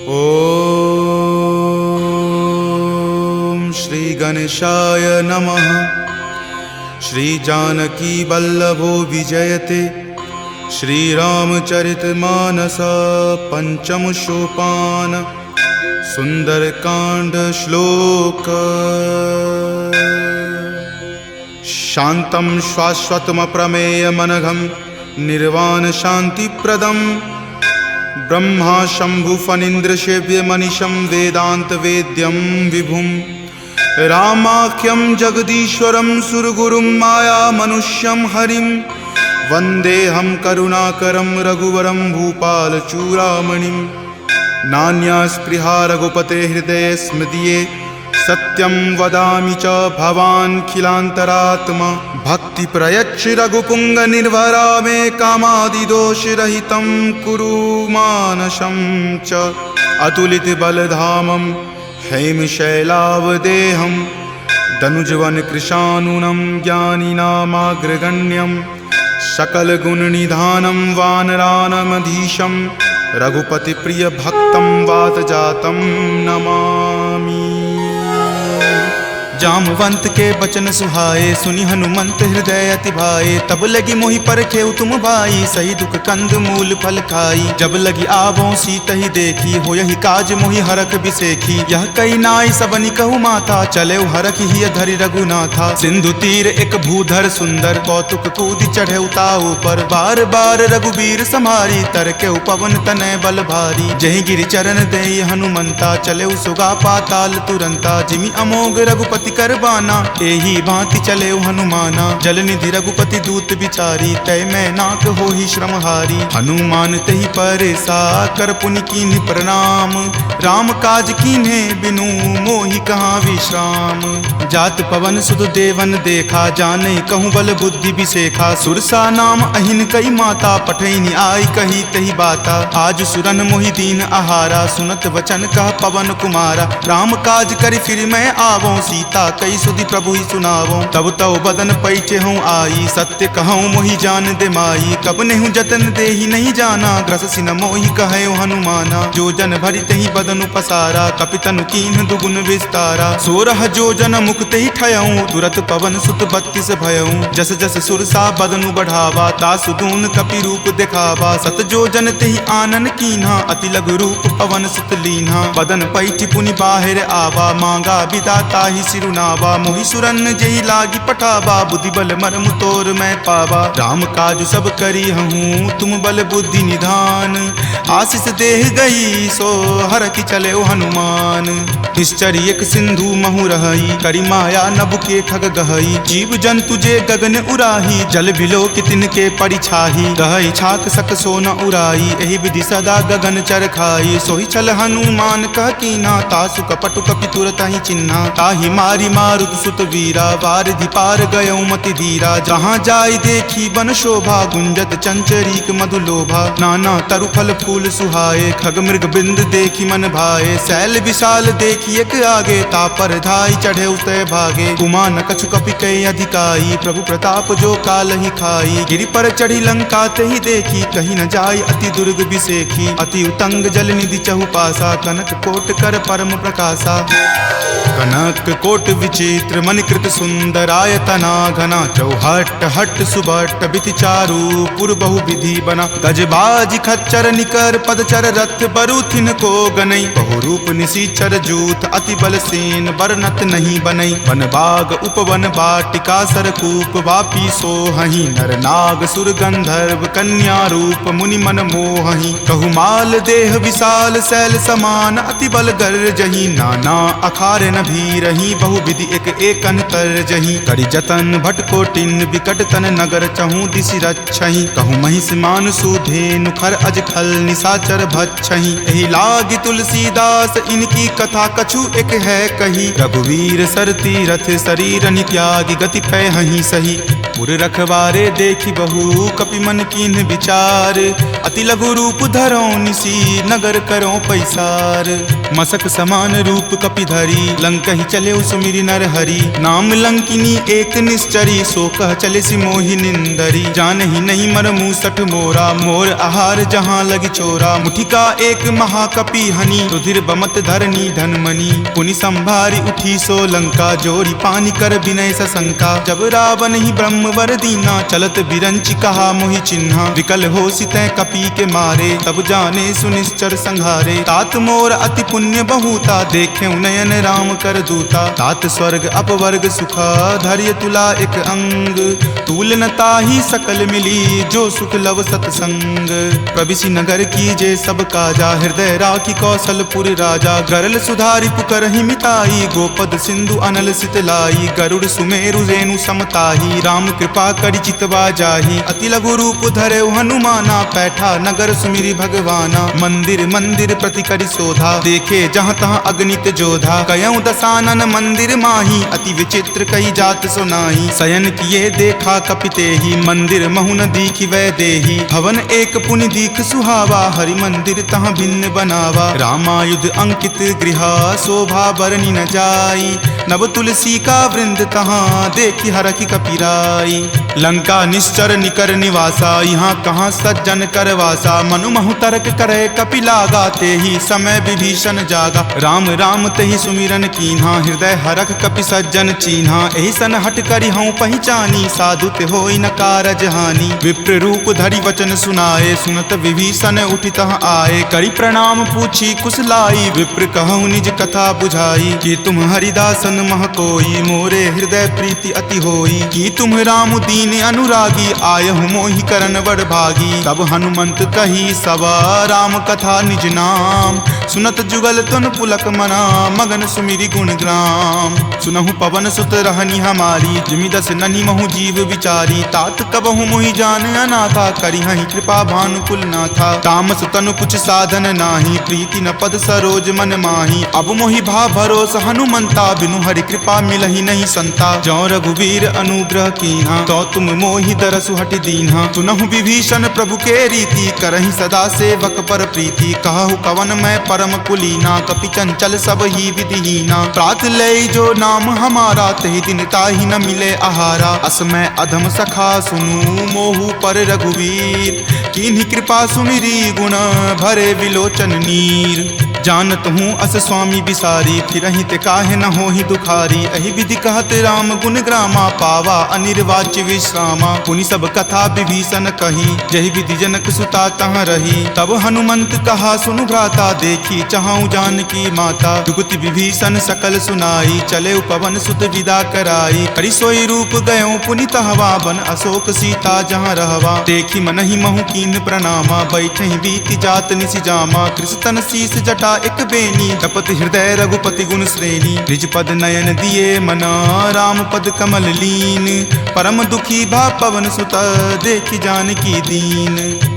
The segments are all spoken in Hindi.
ओम श्री गणेशाय नमः। श्री जानकी वल्लभो विजयते। श्री रामचरितमानस पंचम सोपान सुंदरकांड श्लोक। शांतं शाश्वतम प्रमेयमनघं निर्वाण शांतिप्रदं ब्रह्मा शंभु फणीन्द्र सेव्य मनीषं वेदांत वेद्यं विभुं रामाख्यं जगदीश्वरं सुरगुरुं माया मनुष्यं हरिं वन्देऽहं करुणाकरं रघुवरं भूपालचूडामणिं। नान्या स्पृहा रघुपते हृदये स्मदीये सत्यं वदामि च भवान् खिलान्तरात्मा। भक्ति प्रयच्छ रघुपुंग निर्भरा मे कामादिदोषरहितं कुरु मानसं च। अतुलित बलधामं हेमशैलावदेहं दनुजवन कृशानुनं ज्ञानिनामाग्रगण्यं सकलगुणनिधानं वानरानमधीशं रघुपतिप्रियभक्तं वातजातं नमामि। जामवंत के बचन सुहाए सुनि हनुमंत हृदय अति भाए। तब लगी मोहि परखेउ तुम भाई सही दुख कंद मूल फल खाई। जब लगी आवों सीत ही देखी हो यही काज मोहि हरख बिसेखी। यह कई नाई सबनि कहु माथा चले हरख ही धरि रघुनाथा। सिंधु तीर एक भूधर सुंदर कौतुक कूदि चढ़े ताऊ पर। बार बार रघुबीर समारी तर के पवन तनय बल भारी। जहि गिरि चरण देई हनुमंता चले सुगा पाताल तुरंता। जिमि अमोघ रघुपति करबाना एही भांति चले हनुमाना। जलनिधि रघुपति दूत बिचारी तय मैं नाक हो ही श्रमहारी। हनुमान तहि परेसा कर पुनि कीन्ह प्रणाम। राम काज कीन्हे बिनु मोहि कहाँ विश्राम। जात पवन सुत देवन देखा जाने कहूँ बल बुद्धि बिसेखा। सुरसा नाम अहिन कई माता पठैनी आई कही तही बाता। आज सुरन मोहि दीन आहारा सुनत वचन कह पवन कुमारा। राम काज करि फिर मैं आवों सीता कई सुधि प्रभु ही सुनावो। तब तव बदन पैठे हूँ आई सत्य कहूँ मोहि जान दे माई। कब नेहु जतन दे ही नहीं जाना ग्रस सिन मोहि कहे हनुमाना। जो जन भरि तहि बदन पसारा कपितनु कीन्ह दुगुन विस्तारा। 16 जो जन मुक्त ही ठयऊँ तुरत पवन सुत 32 भयऊँ। जस जस सुरसा बदनु बढ़ावा तासु दून कपि रूप दिखावा। सत जो जन तेहि आनन कीन्हा अति लघु रूप पवन सुत लीन्हा। बदन पैठि पुनि बाहिर आवा मांगा विदाता ही सिरुनावा। मोहि सुरन जेहि लागी पठावा बुद्धि बल मर्म तोर मैं पावा। राम काज सब करी हूँ तुम बल बुद्धि निधान। आशीष देह गई सो हर की चले हनुमान। निश्चर एक सिंधु महु रही करी माया नभ के खग गहई। जीव जंतु जे गगन उराही जल बिलो कितिन के परिछाही। गहई छाक सक सो न उराई एहि विधि सदा गगन चर खाई। सोहि चल हनुमान कह कीना तासु कपटु कपि तुरत ही चिन्हा। ताहि मारी मारुत सुत वीरा वारिधि पार गयौ मति धीरा। जहाँ जाय देखी बन शोभा गुंजत चंचरीक मधु लोभा। नाना तरु फल फूल सुहाए खग मृग बिंद देखी मन भाए। शैल विशाल देखी एक आगे तापर धाई चढ़े उतय भागे। कुमान कछु कपि कई अधिकाई प्रभु प्रताप जो काल ही खाई। गिरि पर चढ़ी लंका तेहि देखी कहीं न जाय अति दुर्ग बिसेखी। अति उतंग जल निधि चहुपासा कनक कोट कर परम प्रकाशा। कनक कोट विचित्र मणिकृत सुंदरायतना घना। चौहट हट सुबट बिति चारु पुर बहु विधि बना। गजबाज खच्चर निकर पदचर रथ बरुथिन को गनई। बहुरूप निशिचर जूथ अति बल सेन बरनत नहीं बनई। वन बाग उपवन बाटिका सरकूप वापी सोहहि। नर नाग सुर गंधर्व कन्या रूप मुनि मन मोहहि। कहु माल देह विशाल शैल समान अति बल गर्जहि। नाना अखारे न भी रही बहु विधि एक एकन कर जही। करि जतन भट कोटिन विकट तन नगर चहु दिशि रक्षहि। कहु महिष मान सुधेनु खर अज खल निशाचर भक्षहि। एहि लागी तुलसीदास इनकी कथा कछु एक है कही। रघुवीर सर तीरथ शरीर नित्यागी गति पै हहि सही। पुर रखवारे देखी बहु कपि मन कीन्ह विचार, अति लघु रूप धरो निसी नगर करो पैसार। मसक समान रूप कपि धरी लंकहि चले सुमिरि नर हरि, नाम लंकिनी एक निश्चरी सो कह चले सि मोहि निंदरी। जानहि नहीं मर मूसठ मोरा मोर आहार जहाँ लगी चोरा, मुठिका एक महाकपि हनि रुधिर बमत धरनी धनमणि। पुनि संभारी उठी सो लंका जोरी पानी कर विनय सशंका, जब रावण ही ब्रह्मवर दीना चलत बिरंचि कहा मोहि चिन्हा। विकल हो सितै कपि के मारे तब जाने सुनिश्चर संहारे, तात मोर अति पुण्य बहुता देखे नयन राम कर दूता। तात स्वर्ग अपवर्ग सुखा धैर्य तुला एक अंग, तूल न ताहि सकल मिली जो सुख लव सतसंग। प्रविशि नगर की जे सब काजा हृदय राखी कौशलपुर राजा, गरल सुधारि पुकरहि मिताई गोपद सिंधु अनल सितलाई। गरुड़ सुमेरु रेणु समताही राम कृपा करि चितवा जाही, अति लघु रूप धरे हनुमाना पैठा नगर सुमिरि भगवाना। मंदिर मंदिर प्रति करि शोधा देखे जहाँ तहाँ अगणित जोधा, कयऊँ दसानन मंदिर माही अति विचित्र कई जात सुनाई। शयन किए देखा कपितेहि मंदिर महुन दीखि वै देही, भवन एक पुनि दीख सुहावा हरि मंदिर तहाँ भिन्न बनावा। रामायुध अंकित गृहा शोभा बरनी न जाई, नव तुलसी का वृंद तहाँ देखी हरखि कपिराई। लंका निश्चर निकर निवासा यहाँ कहाँ सज्जन करवासा, मनु महु तर्क करे कपि लागा तेहि समय विभीषण जागा। राम राम तेहि सुमिरन कीन्हा हृदय हरख कपि सज्जन चीन्हा, एहि सन हट करि हऊँ पहचानी साधु ते होई न कारज हानि। विप्र रूप धरि वचन सुनाए सुनत विभीषण उठि तहाँ आए, करि प्रणाम पूछी कुशलाई विप्र कहूँ निज कथा बुझाई। कि तुम हरिदासन मह कोई मोरे हृदय प्रीति अति होई, कि तुम राम दीन अनुरागी आयहु मोहि करन बड़ भागी। तब हनुमंत कही सवा राम कथा निज नाम, सुनत जुगल तुन पुलक मना मगन सुमिरि गुण ग्राम। सुनहु पवन सुत रहनी हमारी जिमि दस ननि महु जीव विचारी, तात कबहु मोहि जान अनाथा करिहहि कृपा भानुकुल नाथा। तामस तनु कुछ साधन नाही प्रीति न पद सरोज मन माही, अब मोहि भा भरोस हनुमंता बिनु हरि कृपा मिलहि नहीं संता। जौ रघुवीर अनुग्रह कीन्हा तो तुम मोहि दरसु हटि दीन्हा, सुनहु विभीषण प्रभु के रीति करहि सदा सेवक पर प्रीति। कहु कवन मैं परम कुलीना कपि चंचल सब ही विधिहीना, प्रात लय जो नाम हमारा तहि दिन ताहि न मिले आहारा। अस मैं अधम सखा सुनु मोहु पर रघुवीर, कीन्ही कृपा सुमिरी गुण भरे विलोचन नीर। जानत हूँ अस स्वामी बिसारी फिरहि ते काहे न होहि दुखारी, एहि विधि कहत राम गुण ग्रामा पावा अनिर्वाच्य विश्रामा। पुनि सब कथा विभीषण कही जहि विधि जनक सुता तहाँ रही, तब हनुमंत कहा सुनु भ्राता देखी चाहूँ जानकी माता। जुगति विभीषण सकल सुनाई चले पवन सुत विदा कराई, हरि सोई रूप गयो पुनि तहवा बन अशोक सीता जहाँ रहवा। देखी मनहि महु कीन प्रणामा बैठे बीति जात निसि जामा, कृष्ण शीस जटा एक बेनी तपत हृदय रघुपति गुण श्रेणी। निज पद नयन दिए मना राम पद कमल लीन, परम दुखी भा पवन सुत देखी जानकी दीन।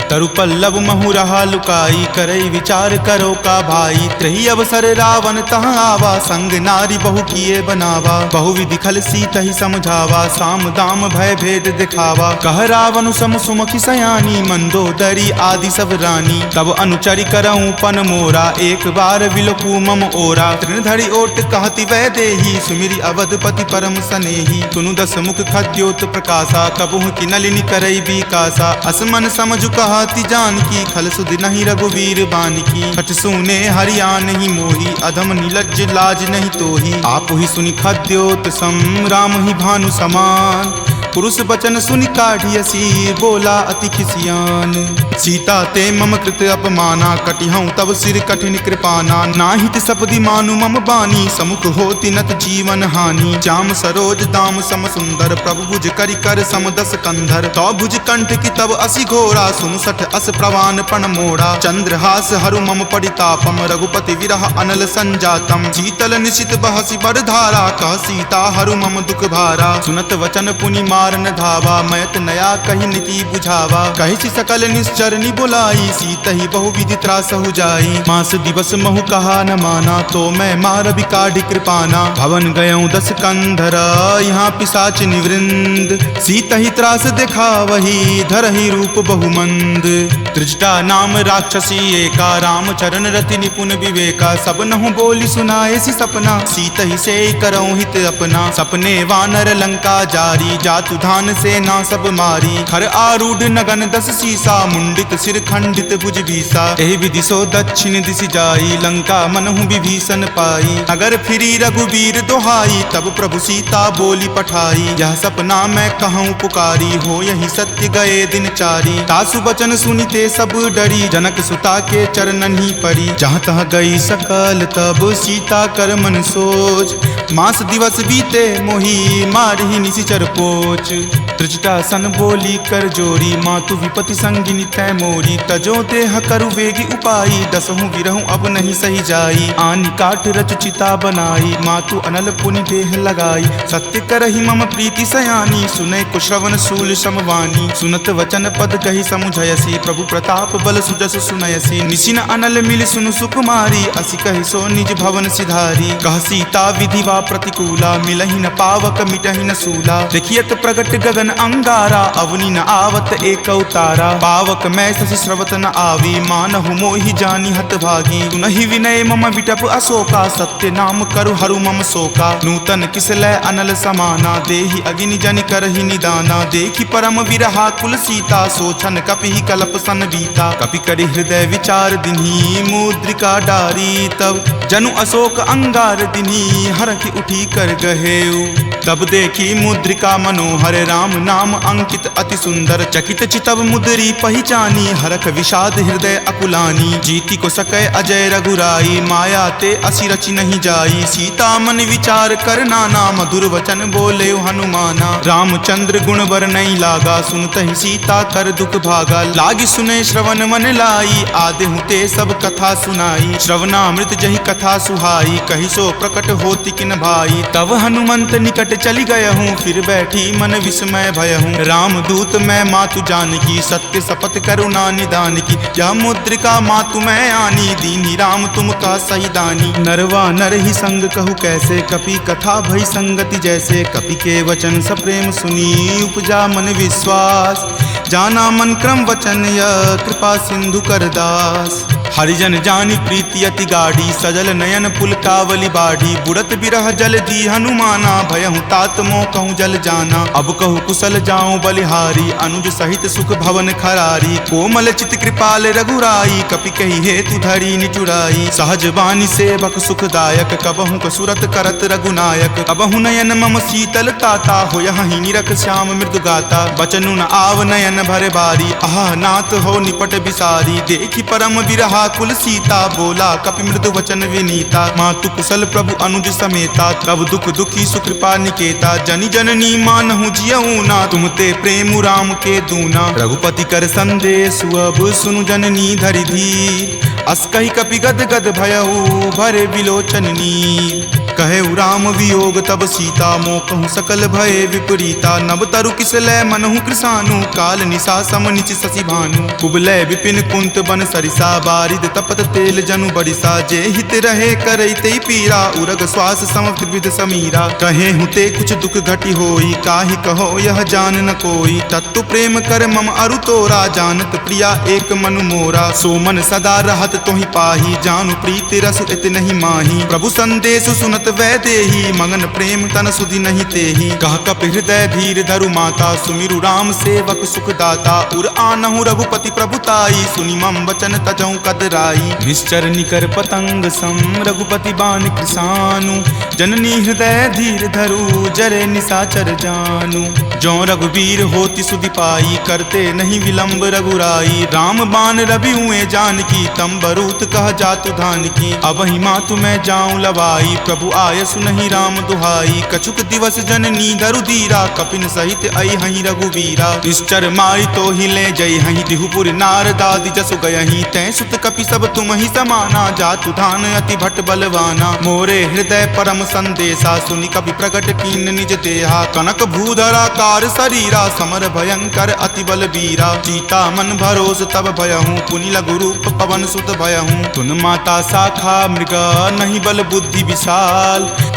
तरु पल्लव महु रहा लुकाई करई विचार करो का भाई, त्रही अवसर रावण तहाँ आवा संग नारी बहु किए बनावा। बहु विधि खल सीत ही समझावा साम दाम भय भेद दिखावा। कह रावण सम सुमुखी सयानी मंदोदरी आदि सब रानी, तब अनुचरि करऊं पन मोरा एक बार विलोकू मम ओरा। तृणधरि ओट कहति वै देही सुमिरि अवधपति परम सनेही, सुनु दस मुख खद्योत प्रकाशा कबहुँ की नलिनी करई विकासा। असमन समझु कहति जानकी खल सुध नहीं रघुवीर बानकी, छठ सुने हरियाण ही मोही अधम नीलज्ज लाज नहीं तोही। आप ही सुनि खद्योत सम राम ही भानु समान, पुरुष बचन सुनि काढ़ियसी बोला अति खिसियान। सीता ते मम कृत अपमाना कटिहऊँ तब सिर कठिन कृपाना। नाहित सपदि मानु मम बानी समुख होति नत जीवन हानि। श्याम सरोज दाम सम सुंदर प्रभु भुज करि कर सम दस कंधर। तो भुज कंठ की तब असि घोरा सुनु सठ अस प्रवान पण मोड़ा। चंद्रहास हरु मम परितापम रघुपति विरह अनल संजातम। शीतल निशित बहसि बड़ धारा कह सीता हरु मम दुख भारा। सुनत वचन पुनि मार मारन धावा, मैत नया कही नीति बुझावा। कही सकल निश्चरनी बुलाई, सीतहि बहुविधि त्रास हो जाई। मास दिवस महु कहा न माना, तो मैं मार बिकाढ़ कृपाना। भवन गयऊँ 10 कंधरा, यहाँ पिशाच निवृंद। सीतहि त्रास देखा वही, धरहि रूप बहुमंद। त्रिजटा नाम राक्षसी एका, राम चरण रति निपुण विवेका। सब नहु बोली सुनाए सी सपना, सीतहि से करऊँ हित अपना। सपने वानर लंका जारी, जातु धान से ना सब मारी। खर आरूढ़ नगन 10 सीसा, मुंडित सिर खंडित भुज बीसा। एहि विधि सो दक्षिण दिश जाई, लंका मनहु विभीषण पाई। नगर फिरी रघुबीर दोहाई, तब प्रभु सीता बोली पठाई। यह सपना मैं कहूँ पुकारी, हो यही सत्य गए दिन चारी। तासु बचन सुनिते सब डरी, जनक सुता के चरणन ही परी। जहाँ तहाँ गई सकल तब सीता कर मन सोच। मास दिवस बीते मोही, मारही निशिचर पोच। त्रिजटा सन बोली कर जोरी, मातु विपति संगिनी तै मोरी। तजो देह करु वेगी उपाई, दसहु विरहु अब नहीं सही जाई। आनि काठ रच चिता बनाई, मातु अनल पुनि देह लगाई। सत्य करहि मम प्रीति सयानी, सुनै कुश्रवण शूल समवानी। सुनत वचन पद कहि समुझयसी, प्रभु प्रताप बल सुजस सुनयसी। निशिन अनल मिल सुनु सुकुमारी, असि कहि सो निज भवन सिधारी। कह सीता विधिवा प्रतिकूला, मिलहि न पावक मिटहि न सूला। देखियत प्रगट गगन अंगारा, अवनि न आवत एक तारा। पावक मैं शशि स्रवत न आवी, मानहु मोहि जानी हत भागी। सुनहि विनय मम विटप अशोका, सत्य नाम करु हरु मम शोका। नूतन किसलै अनल समाना, देहि अगिनि जनि करहि निदाना। देखि परम विरहा कुल सीता, सोचन कपि कलप सन बीता। कपि करि हृदय विचार दिन्ही, मुद्रिका डारी। तब जनु अशोक अंगार दिन्ही, हरखि उठी कर गहेऊ। तब देखी मुद्रिका मनोहर, राम नाम अंकित अति सुंदर। चकित चितव मुद्री पहचानी, हरख विषाद हृदय अकुलानी। जीति को सकै अजय रघुराई, माया ते असि रचि नहीं जाई। सीता मन विचार कर नाना, मधुर वचन बोले हनुमाना। रामचंद्र गुण बर नहीं लागा, सुनतहि सीता कर दुख भागा। लागी सुने श्रवण मन लाई, आदेहु ते सब कथा सुनाई। श्रवणामृत जहि कथा सुहाई, कहि सो प्रकट होति किन भाई। तब हनुमंत निकट चली गयहूँ, फिर बैठी मन विस्मय भयहूँ। राम दूत मैं मातु जानकी, सत्य शपथ करुणा निदान की। यह मुद्रिका मातु मैं आनी, दीनी राम तुम का सही दानी। नरवा नर ही संग कहु कैसे, कपि कथा भई संगति जैसे। कपि के वचन सप्रेम सुनी, उपजा मन विश्वास। जाना मन क्रम वचन यह, कृपा सिंधु कर दास। हरिजन जानी प्रीति अति गाढ़ी, सजल नयन पुलकावली बाढ़ी। बुड़त बिरह जल दी हनुमाना, भयहु तात मोह कहूँ जल जाना। अब कहु कुशल जाऊँ बलिहारी, अनुज सहित सुख भवन खरारी। कोमल चित कृपाल रघुराई, कपि कही हेतु धरी निचुराई। सहज बानी सेवक सुखदायक, कबहु कसुरत करत रघुनायक। कबहु नयन मम शीतल ताता, हो यहीं निरख श्याम मृदु गाता। बचनु न आव नयन भर बारी, आह नाथ हो निपट बिसारी। देखी परम विरहा कुल सीता, बोला कपि मृदु वचन विनीता। मातु कुशल प्रभु अनुज समेता, तब दुख दुखी सुकृपा निकेता। जनि जननी मानहु जियऊ ना, तुम ते प्रेम राम के दूना। रघुपति कर संदेश अब सुनु जननी धरि धीर। अस कहि कपि गद गद भयऊ, भरे विलोचन नीर। कहे राम वियोग तब सीता, मोह कहूँ सकल भय विपरीता। नव तरु किसलै मनहु कृसानु, काल निशा सम निच शशि भानु। कुबलै विपिन कुंत बन सरिसा, बारिद तपत तेल जनु बरिसा। जे हित रहे करैते पीरा, उरग श्वास सम त्रिविध समीरा। कहे हुते कुछ दुख घटी होई, काहि कहो यह जान न कोई। तत्तु प्रेम कर मम अरु तोरा, जानत प्रिया एक मनु मोरा। सो मन सदा रहत तोहि पाही, जानु प्रीति रसु इत नहीं माही। प्रभु संदेश सुनत वै देही, मगन प्रेम तन सुधि नहीं तेही। कह कप हृदय धीर धरु माता, सुमिरु राम सेवक सुख दाता। उर आनहु रघुपति प्रभुताई, सुनि मम वचन तजहु कदराई। निश्चर निकर पतंग सम, रघुपति बाण कृसानु। जननी हृदय धीर धरु, जरे निशाचर जानु। जो रघुवीर होति सुधि पाई, करते नहीं विलंब रघुराई। राम बाण रवि हुए जानकी, तम बरूत कह जातु धान की। अब ही मातु मैं जाऊं लवाई, प्रभु आय सुनहि राम दुहाई। कछुक दिवस जननी धरु धीरा, कपिन सहित आई हहीं रघुवीरा। निश्चर मारी तो ही ले जई हहीं, दिहुपुर नारदादि जसु गयहीं। तै सुत कपि सब तुम ही समाना, जातु धान अति भट बलवाना। मोरे हृदय परम संदेशा, सुनि कपि प्रकट कीन निज देहा। कनक भूधराकार शरीरा, समर भयंकर अति बलबीरा। सीता मन भरोस तब भयहूँ, पुनि लघु रूप पवन सुत भयहूँ। तुन माता शाखा मृग, नहीं बल बुद्धि विशाल।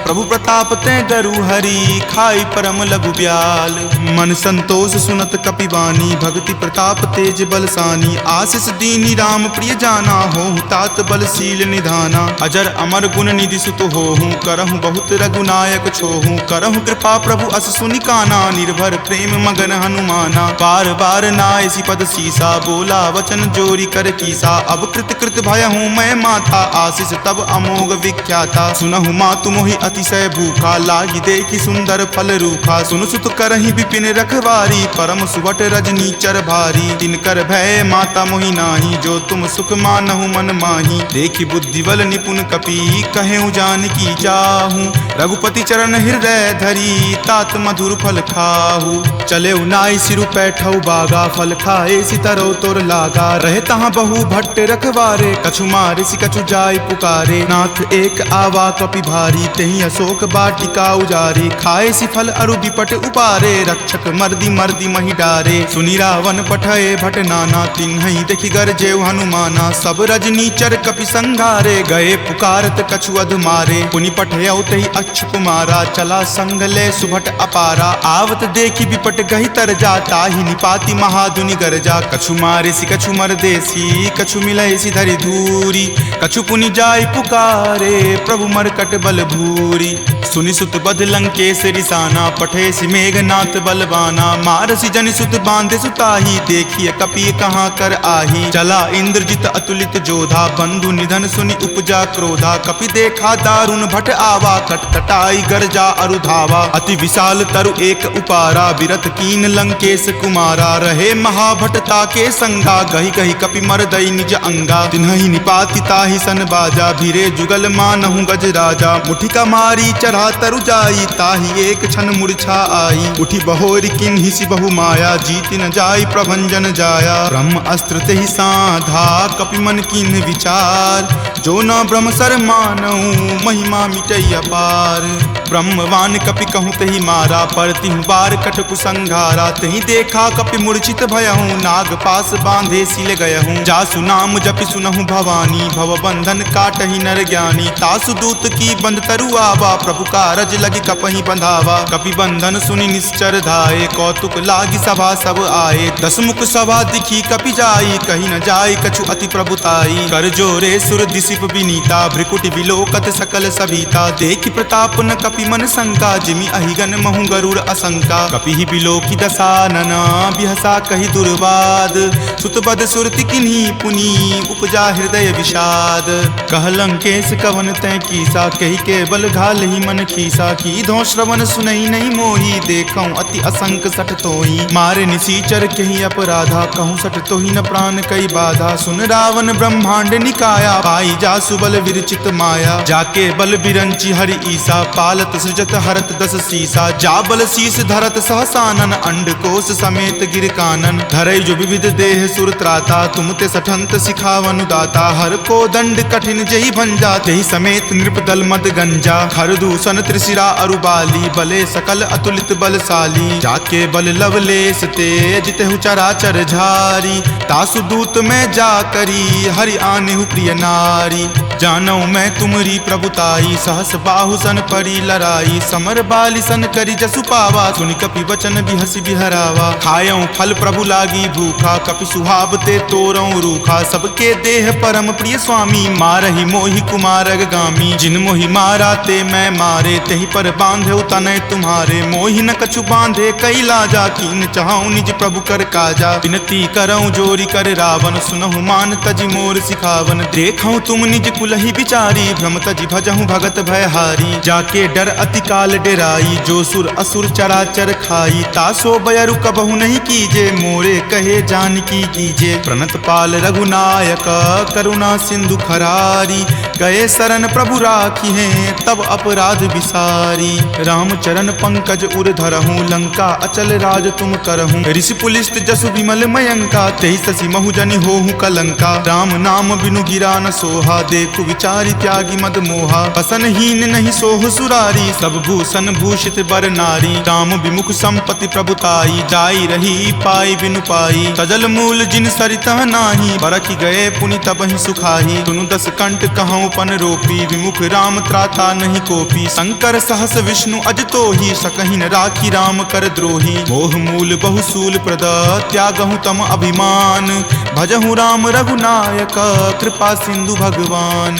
प्रभु प्रताप ते डरु हरि, खाई परम लघु ब्याल। मन संतोष सुनत कपिवानी, भक्ति प्रताप तेज बलसानी। आशीष दीनी राम प्रिय जाना, होहु तात बलशील निधाना। अजर अमर गुण निधि सुत होहूँ, करहु बहुत रघुनायक छोहूँ। करहु कृपा प्रभु अस सुनि काना, निर्भर प्रेम मगन हनुमाना। बार बार नायसी पद सीसा, बोला वचन जोरी कर कीसा। अब कृत कृत भयहूँ मैं माता, आशीष तब अमोघ विख्याता। सुनहु मातु मोहि अतिशय भूखा, लागी देखी सुंदर फल रूखा। सुन सुत करहि विपिन रखवारी, परम सुवट रजनी चर भारी। तिनकर भय माता मोहि नाही, जो तुम सुख मानहु मन माही। देखी बुद्धि बल निपुण कपि, कहेउ जानकी चाहूँ। रघुपति चरण हृदय धरी, तात मधुर फल खाहू। चले नाई सिरु पैठौ बागा, फल खाए सितरो तोर लागा। रहे तहाँ बहु भट्ट रखवारे, कछु मारे सि कछु जाय पुकारे। नाथ एक आवा कपि भारी, तेहि अशोक वाटिका उजारे। खाए सि फल अरु विपट उपारे, रक्षक मर्दी मर्दी महि डारे। सुनि रावण पठय भट नाना, तिन्हि देखि गरजेउ हनुमाना। सब रजनी चर कपि संघारे, गए पुकारत कछु अधु मारे। पुनि पठयउ तेहि अच्युत कुमारा, चला संग ले सुभट अपारा। आवत देखि विपट गहि तर जा, ताहि निपाति महाधुनि गरजा। कछु मारे सि कछु मरदेसी, कछु मिलय सि धरि धूरी। कछु पुनि जाय पुकारे, प्रभु मरकट बल भूरी। सुनि सुत बध लंकेश रिसाना, पठे सि मेघनाथ बलवाना। मारसि जनि सुत बांधे सुताही, देखिए कपि कहाँ कर आही। चला इंद्रजित अतुलित जोधा, बंधु निधन सुनि उपजा क्रोधा। कपि देखा दारुण भट आवा, कटकटाई गरजा अरु धावा। अति विशाल तरु एक उपारा, विरत कीन लंकेश कुमारा। रहे महाभटता के संगा, गहि गहि कपि मरदई निज अंगा। तिन्हि निपाति ताहि सन बाजा, भीरे जुगल मानहु गज राजा। मुठिका मारी चढ़ा तरु जाई, ताहि एक क्षण मूर्छा आई। उठी बहोरी किन्हि सि बहु माया, जीति न जाई प्रभंजन जाया। ब्रह्म अस्त्र तेहि साधा, कपि मन कीन्ह विचार। जो न ब्रह्म सर मानहु, महिमा मिटई अपार। ब्रह्मवान कपि कहूँ तेहि मारा, परतिहु बार कटकु संघारा। तेहि देखा कपि मूर्छित भयहूँ, नाग पास बांधे सिल गयहूँ। जासु नाम जपि सुनहु भवानी, भव बंधन काटहि नर ज्ञानी। तासु दूत की बंध तरु आवा, प्रभु कारज लगी कपहि बंधावा। कपि बंधन सुनि निश्चर धाये, कौतुक लागी सभा सब आए। दस मुख सभा दिखी कपि जाई, कही न जाय कछु अति प्रभुताई। कर जोरे सुर दिसिप विनीता, भ्रिकुटि विलोकत सकल सभीता। देखि प्रताप न कपि मन शंका, जिमि अहिगन महु गरुड़ असंका। कपि ही बिलोकी दसानन, बिहसा कहि दुर्वाद। सुतबद सुरति किन्ही पुनि, उपजा हृदय विषाद। कह लंकेश कवन तै कीसा, कहि के बल घाल ही मन खीसा। की धो श्रवण सुनई नहीं मोही, देखऊं अति असंक सठ तोही। मारे निसीचर कहि अपराधा, कहूँ सठ तोही न प्राण कई बाधा। सुन रावण ब्रह्मांड निकाया, पाई जासु बल विरचित माया। जाके बल बिरंची हरि ईसा, पालत सृजत हरत दस सीसा। जा बल शीस धरत सहसानन, अंडकोश समेत गिर कानन। धरई जो विविध देह सुर त्राता, तुम ते सठंत सिखावनु दाता। हर को दंड कठिन जही भंजा, तेहि समेत नृपदल मद गंजा। खर दूषण त्रिशिरा अरुबाली, बले सकल अतुलित बलशाली। जाके बल लवलेश तेज, तेहु चराचर झारी। तासु दूत में जा करी, हरि आनेहु प्रिय नारी। जानौ मैं तुमरी प्रभुताई, सहस बाहु सन परी लराई। समर बाली सन करी जसु पावा, सुनि कपि वचन बिहसि बिहरावा। खायऊं फल प्रभु लागी भूखा, कपि सुहावते तोरऊं रूखा। सबके देह परम प्रिय स्वामी, मारहि मोहि कुमारग गामी। जिन मोहि मारा ते मैं मारे, तेहि पर बांधे तनय तुम्हारे। मोहि न कछु बांधे कई लाजा, कीन चाहूं निज प्रभु कर काजा। विनती करऊं जोरी कर रावण, सुनहु मान तजि मोर सिखावन। देखऊं तुम निज कुलहि बिचारी, भ्रम तजि भजहूं भगत भयहारी। जाके डर अति काल डेराई, जो सुर असुर चराचर खाई। तासो बयरु कबहु नहीं कीजे, मोरे कहे जानकी कीजे। प्रणत पाल रघुनायक, करुणा सिंधु खरारी। गए शरण प्रभु राखी हैं तब अपराध विसारी। राम चरण पंकज उर धरहूँ लंका अचल राज तुम करहूँ। ऋषि पुलिस्त जसु विमल मयंका तेहि शशि महुजनि होहु कलंका। राम नाम बिनु गिरा न सोहा देखु विचारी त्यागी मद मोहा। बसनहीन नहीं सोह सुरारी सब भूषण भूषित बर नारी। राम विमुख संपत्ति प्रभुताई जाई रही पाई बिनु पाई। सजल मूल जिन सरितह नाही बरखि गए पुनि तबहि सुखाही। सुनु दस कंठ कहूँ पन रोपी विमुख राम त्राता नहीं कोपी। शंकर सहस विष्णु अज तोहि सकहि न राखी राम कर द्रोही। मोह मूल बहुसूल प्रद त्यागहु तम अभिमान। भजहु राम रघुनायक कृपा सिंधु भगवान।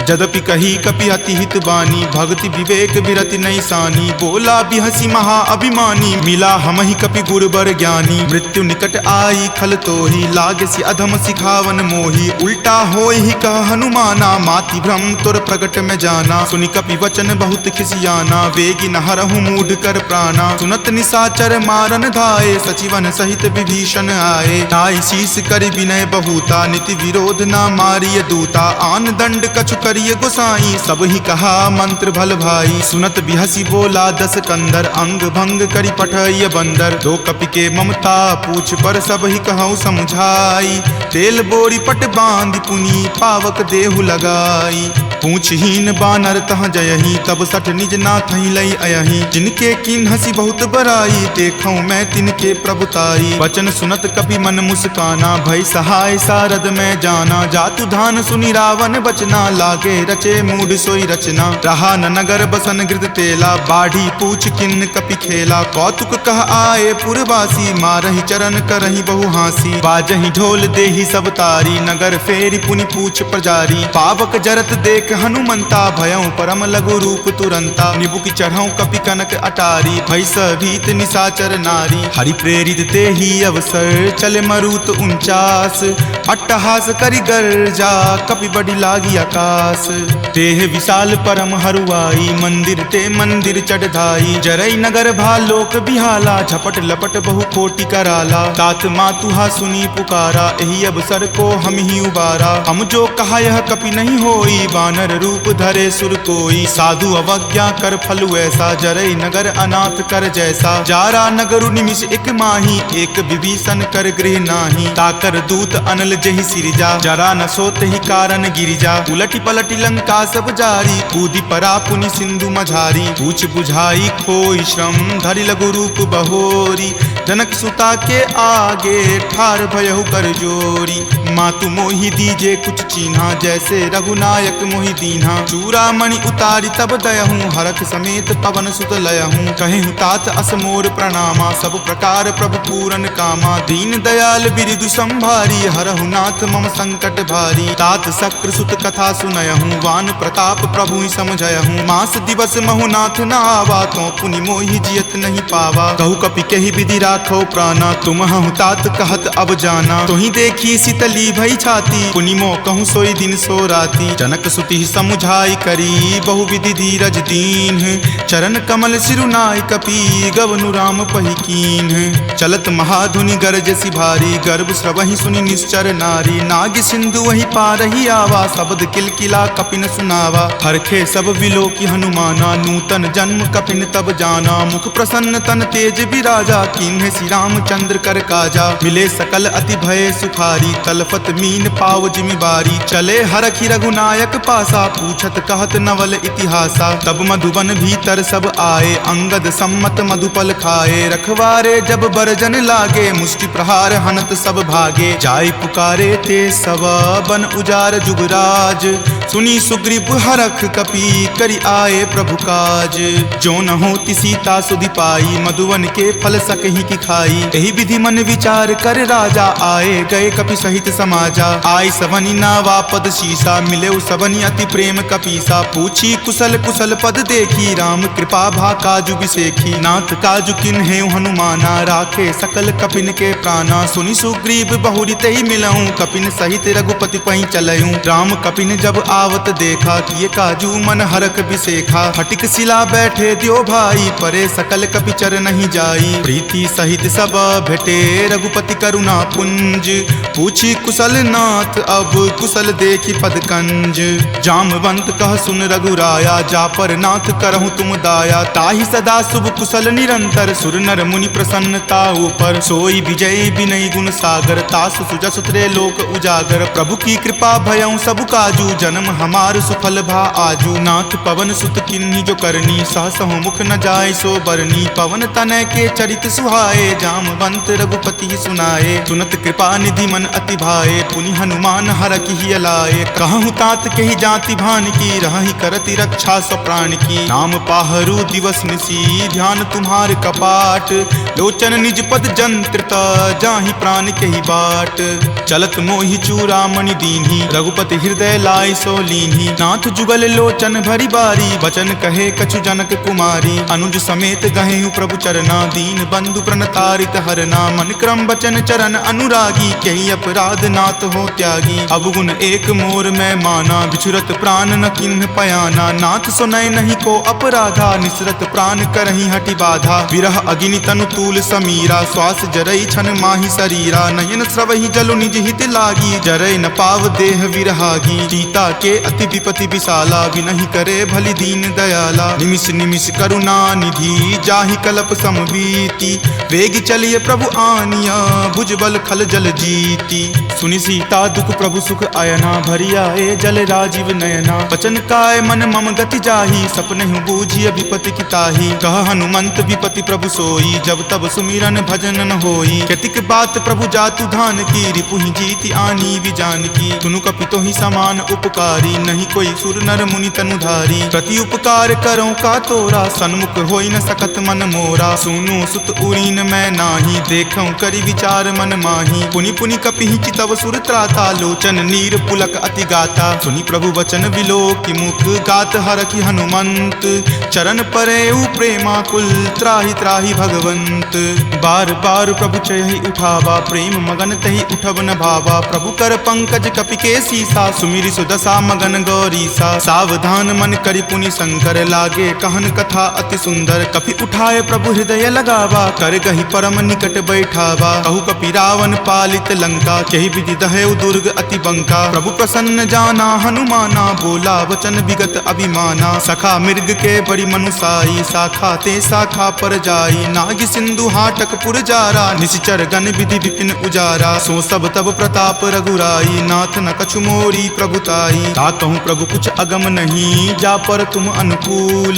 जदपि कही कपि अति हित बानी भक्ति विवेक विरति नहीं सानी। बोला बिहसी महा अभिमानी मिला हमहि कपि गुरबर ज्ञानी। मृत्यु निकट आई खल तोहि लागसी अधम सिखावन मोही। उल्टा होय ही कह हनुमाना माति भ्रम तुर प्रगट में जाना। सुनि कपि वचन बहुत खिसियाना वेगी न हरहु मूढ़ कर प्राणा। सुनत निशाचर मारन धाये सचिवन सहित विभीषण आए। नाई शीस कर विनय बहुता नीति विरोध न मारिय दूता। आन दंड कछु करिय गोसाई सब ही कहा मंत्र भल भाई। सुनत बिहसी बोला दस कंदर अंग भंग करि पठय बंदर। दो कपि के ममता पूछ पर सब ही कहूँ समझाई। तेल बोरी पट बांध पुनी पावक देहु लगाई। पूछहीन बानर तह जयही तब सठ निज नाथ लई अयही। जिनके किन हसी बहुत बराई देखूं मैं तिनके प्रभुताई। वचन सुनत कपि मन मुस्काना भय सहाय सारद में जाना। जातु धान सुनि रावण बचना लागे रचे मूढ़ सोई रचना। रहा न नगर बसन गृद तेला बाढ़ी पूछ किन कपि खेला। कौतुक कह आए पुरवासी मारहि चरण करहि बहु हासी। बाजहि ढोल देहि सब तारी नगर फेरी पुनि पूछ प्रजारी। पावक जरत देख हनुमंता भयं परम लघु रूप तुरंता। निबुक चढ़ऊ कपि कनक अटारी भय भीत निशाचर नारी। हरि प्रेरित तेहि अवसर चले मरुत 49। अट्टहास करि गर्जा कपि बड़ी लागी आकाश। देह विशाल परम हरुआई मंदिर ते मंदिर चढ़ाई। जरई नगर भालोक बिहाला झपट लपट बहु कोटि कराला। तात मातुहा सुनी पुकारा एहि अवसर को हम ही उबारा। हम जो कहा यह कपि नहीं होई वानर रूप धरे सुर कोई। साधु अवज्ञा कर फलु ऐसा जरई नगर अनाथ कर जैसा। जारा नगरु निमिष एक माही एक विभीषण कर गृह नाही। ताकर दूत अनल जहि सिरिजा जरा न सोत ही कारण गिरिजा। उलटी पलटी लंका सब जारी कूदी परा पुनि सिंधु मझारी। पूछ बुझाई खोई श्रम धरि लघु रूप बहोरी। जनक सुता के आगे ठार भयहु कर जोरी। मातु मोहि दीजे कुछ चीन्हा जैसे रघुनायक मोहि दीन्हा। चूड़ामणि उतारी तब दयहूँ हरख समेत पवन सुत लयहूँ। कहेहु तात असमोर प्रणामा सब प्रकार प्रभु पूरन कामा। दीन दयाल बिरिदु संभारी हरहु नाथ मम संकट भारी। तात शक्र सुत कथा सुनयहूँ वान प्रताप प्रभु ही समझयहूँ। मास दिवस महु नाथ न आवा तो पुनि मोहि जियत नहीं पावा। कहु कपि कहि विधि राखो प्राणा तुम हूँ तात कहत अब जाना। तुहि देखी शीतली भई छाती पुनि मो कहूँ सोई दिन सो राती। जनक सुति समुझाई करी बहु विधि धीरज दीन। चरण कमल सिरुनाय कपि गवनु राम पहि कीन। चलत महाधुनि गरजसि भारी गर्भ स्रवहि सुनि निश्चर नारी। नाग सिंधु वही पारहि आवा शब्द किलकिला कपिन सुनावा। हरखे सब विलोकी हनुमाना नूतन जन्म कपिन तब जाना। मुख प्रसन्न तन तेज विराजा कीन्हे श्री रामचंद्र कर काजा। मिले सकल अति भय सुखारी तलफत मीन पाव जिमिबारी। चले हरखि रघुनायक पासा पूछत कहत नवल इतिहासा। तब मधुबन भीतर सब आए अंगद सम्मत मधुपल खाए। रखवारे जब बरजन लागे मुष्टि प्रहार हनत सब भागे। जाय पुकारे ते सब बन उजार जुगराज। सुनी सुग्रीव हरख कपि करि आए प्रभु काज। जो न होती सीता सुधि पाई मधुवन के फल सकहि की खाई। एहि विधि मन विचार कर राजा आए गए कपि सहित समाजा। आय सवनि नावा पद शीसा मिले सबनि अति प्रेम कपीसा। पूछी कुशल कुशल पद देखी राम कृपा भा काजु बिसेखी। नाथ काजु किन्हे हनुमाना राखे सकल कपिन के प्राणा। सुनि सुग्रीव बहुरी तेहि मिलऊं कपिन सहित रघुपति पहि चलऊं। राम कपिन जब आवत देखा किए काजू मन हरख बिसेखा। फटिक सिला बैठे दियो भाई परे सकल कपि चर नहीं जाई। प्रीति सहित सब भेटे रघुपति करुणा पुंज। पूछी कुशल नाथ अब कुशल देखी पद कंज। जामवंत कह सुन रघुराया जा पर नाथ करहु तुम दाया। ताहि सदा शुभ कुशल निरंतर सुर नर मुनि प्रसन्नता ऊपर। सोई विजय विनय गुण सागर तासु सुजस त्रैलोक उजागर। प्रभु की कृपा भयउ सब काजू जन्म हमार सुफल भा आजू। नाथ पवन सुत किन्ही जो करनी सहसहु मुख न जाय सो बरनी। पवन तनय के चरित सुहाए जामवंत रघुपति सुनाए। सुनत कृपा निधि मन अति भाए पुनि हनुमान हरखि हिय लाए। कहूँ तात के ही जाति भान की रहि करति रक्षा सो प्राण की। नाम पाहरू दिवस निसी ध्यान तुम्हार कपाट। लोचन निज पद जंत्रित जाहि प्राण के ही बाट। चलत मोहि चूड़ामणि दीन्ही रघुपति हृदय लाय सो लीन्ही। नाथ जुगल लोचन भरी बारी वचन कहे कछु जनक कुमारी। अनुज समेत गहेहु प्रभु चरना दीन बंधु प्रणतारित हरना। मन क्रम वचन चरण अनुरागी कही अपराध नाथ हो त्यागी। अवगुण एक मोर में माना बिछुरत प्राण न किन्ह पयाना। नाथ सुनय नहीं को अपराधा निसरत प्राण करही हटि बाधा। विरह अग्नि तनु तूल समीरा श्वास जरई छन माही शरीरा। नयन स्रवहि जलु निज हित लागी जरय न पाव देह विरहागी। सीता के अति विपति विशाला विनहि करे भली दीन दयाला। निमिष निमिष करुणा निधि जाहि कलप समबीति। वेग चलिए प्रभु आनिया भुजबल खल जल जीति। सुनि सीता दुख प्रभु सुख अयना भरी आए जल राजीव नयना। वचन काय मन मम गति जाहि सपनेहु बूझिय विपति की ताहि। कह हनुमंत विपति प्रभु सोई जब तब सुमिरन भजन न होई। केतिक बात प्रभु जातु धान की रिपुहि जीति आनी विजान की। सुनु कपितो ही समान उपकारी नहीं कोई सुर नर मुनि तनुधारी। प्रति उपकार करो का तोरा सन्मुख होई न सकत मन मोरा। सुनु सुत उरीन मैं नाही देखऊं करि विचार मन माही। पुनि पुनि कपिहि चितव सुर त्राता लोचन नीर पुलक अति गाता। सुनि प्रभु वचन विलोकि मुख गात हरखि हनुमंत। चरण परेउ प्रेमाकुल त्राहि त्राहि भगवंत। बार बार प्रभु चयहि उठावा प्रेम मगन तहि उठब न भावा। प्रभु कर पंकज कपि के सीसा सुमिरि सुदशा मगन गौरीसा। सावधान मन करि पुनि शंकर लागे कहन कथा अति सुंदर। कपि उठाए प्रभु हृदय लगावा कर गहि परम निकट बैठावा। कहु कपि रावण पालित लंका केहि विधि दहेउ दुर्ग अति बंका। प्रभु प्रसन्न जाना हनुमाना बोला वचन विगत अभिमाना। सखा मृग के बड़ी मनुसाई शाखा ते शाखा पर जाई। नाग सिंधु हाटक पुर जारा निशिचर गण विधि विपिन उजारा। सो सब तब प्रताप रघुराई नाथ न कछु मोरी प्रभुताई। ताकहु प्रभु कुछ अगम नहीं जा पर तुम अनुकूल।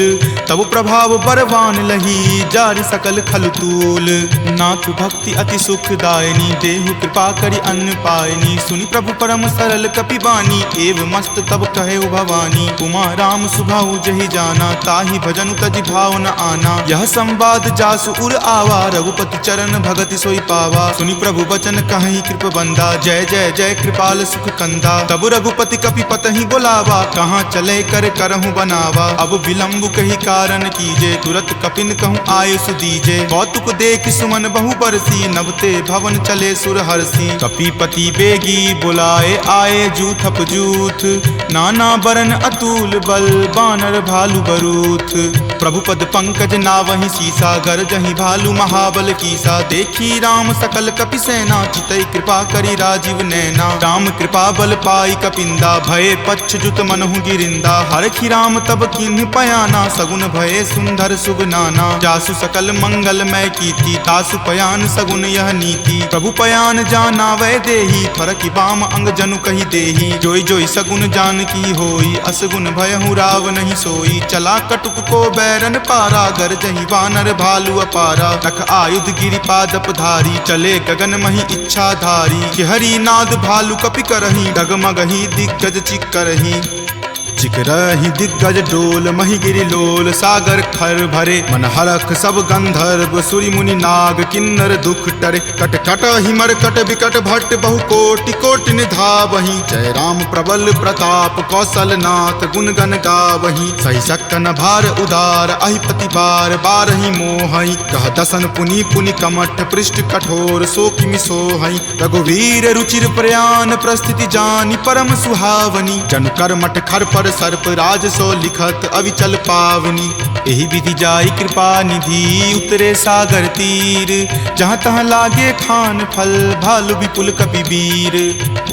तब प्रभाव बरवान लही जारि सकल खल तूल। नाथ भक्ति अति सुखदायनी देहु कृपा करि अन्न पायनी। सुनि प्रभु परम सरल कपि बानी एव मस्त तब कहे भवानी। उमा राम सुभाऊ जहि जाना ताहि भजनु तजि भाव न आना। यह संवाद जासु उर आवा रघुपति चरण भगति सोई पावा। सुनि प्रभु वचन कहि कृप बंदा जय जय जय कृपाल सुख कंदा। तब रघुपति कपि पतहि बोलावा कहाँ चले कर करहु बनावा। अब विलंब कही कारण कीजे तुरत कपिन कहूँ आयुष दीजे। कौतुक देख सुमन बहु बरसी नभते भवन चले सुर हरसी। कपिपति बेगी बुलाए आए जूथप जूथ। नाना बरन अतुल बल बानर भालु बरूथ। प्रभु पद पंकज नावहि सीसा गरजहि भालु महाबल कीसा। देखी राम सकल कपि सेना चितई कृपा करि राजीव नैना। राम कृपा बल पाई कपिंदा भये पच्छ जुत मनहु गिरिंदा। हरखि राम तब किन्ह पयाना सगुन भये सुंदर सुगनाना। जासु सकल मंगलमय कीर्ति तासु पयान सगुन यह नीति। प्रभु पयान जाना वै देही फरकि बाम अंग जनु कहि देही। जोई जोई सगुन जान की होई असगुन भयहु राव नहीं सोई। चला कटुक को बैरन पारा गरजहि वानर भालु अपारा। रख आयुध गिरिपादप धारी चले गगन मही इच्छा धारी। हरि नाद भालु कपि करही डगमगहि दिग्गज चिक्करही। चिकरहि दिग्गज डोल मही गिरि लोल सागर खर भरे। मन हरख सब गंधर्व सुरि मुनि नाग किन्नर दुख टरे। कट कट हिमर कट विकट भट्ट बहु कोटि कोटि निधावहि। जय राम प्रबल प्रताप कौशल नाथ गुण गण गावहि। सही सकन भार उदार अहिपति बार बारहि मोहहि। कह दसन पुनि पुनि कमठ पृष्ठ कठोर सो किमि सोहहि। रघुवीर रुचिर प्रयाण प्रस्थिति जानि परम सुहावनी। जन कर मठ खर पर सर्प राज सो लिखत अविचल पावनी। एही विधि जाई कृपा निधि उतरे सागर तीर, जहाँ तहाँ लागे खान फल भालु विपुल कपि वीर।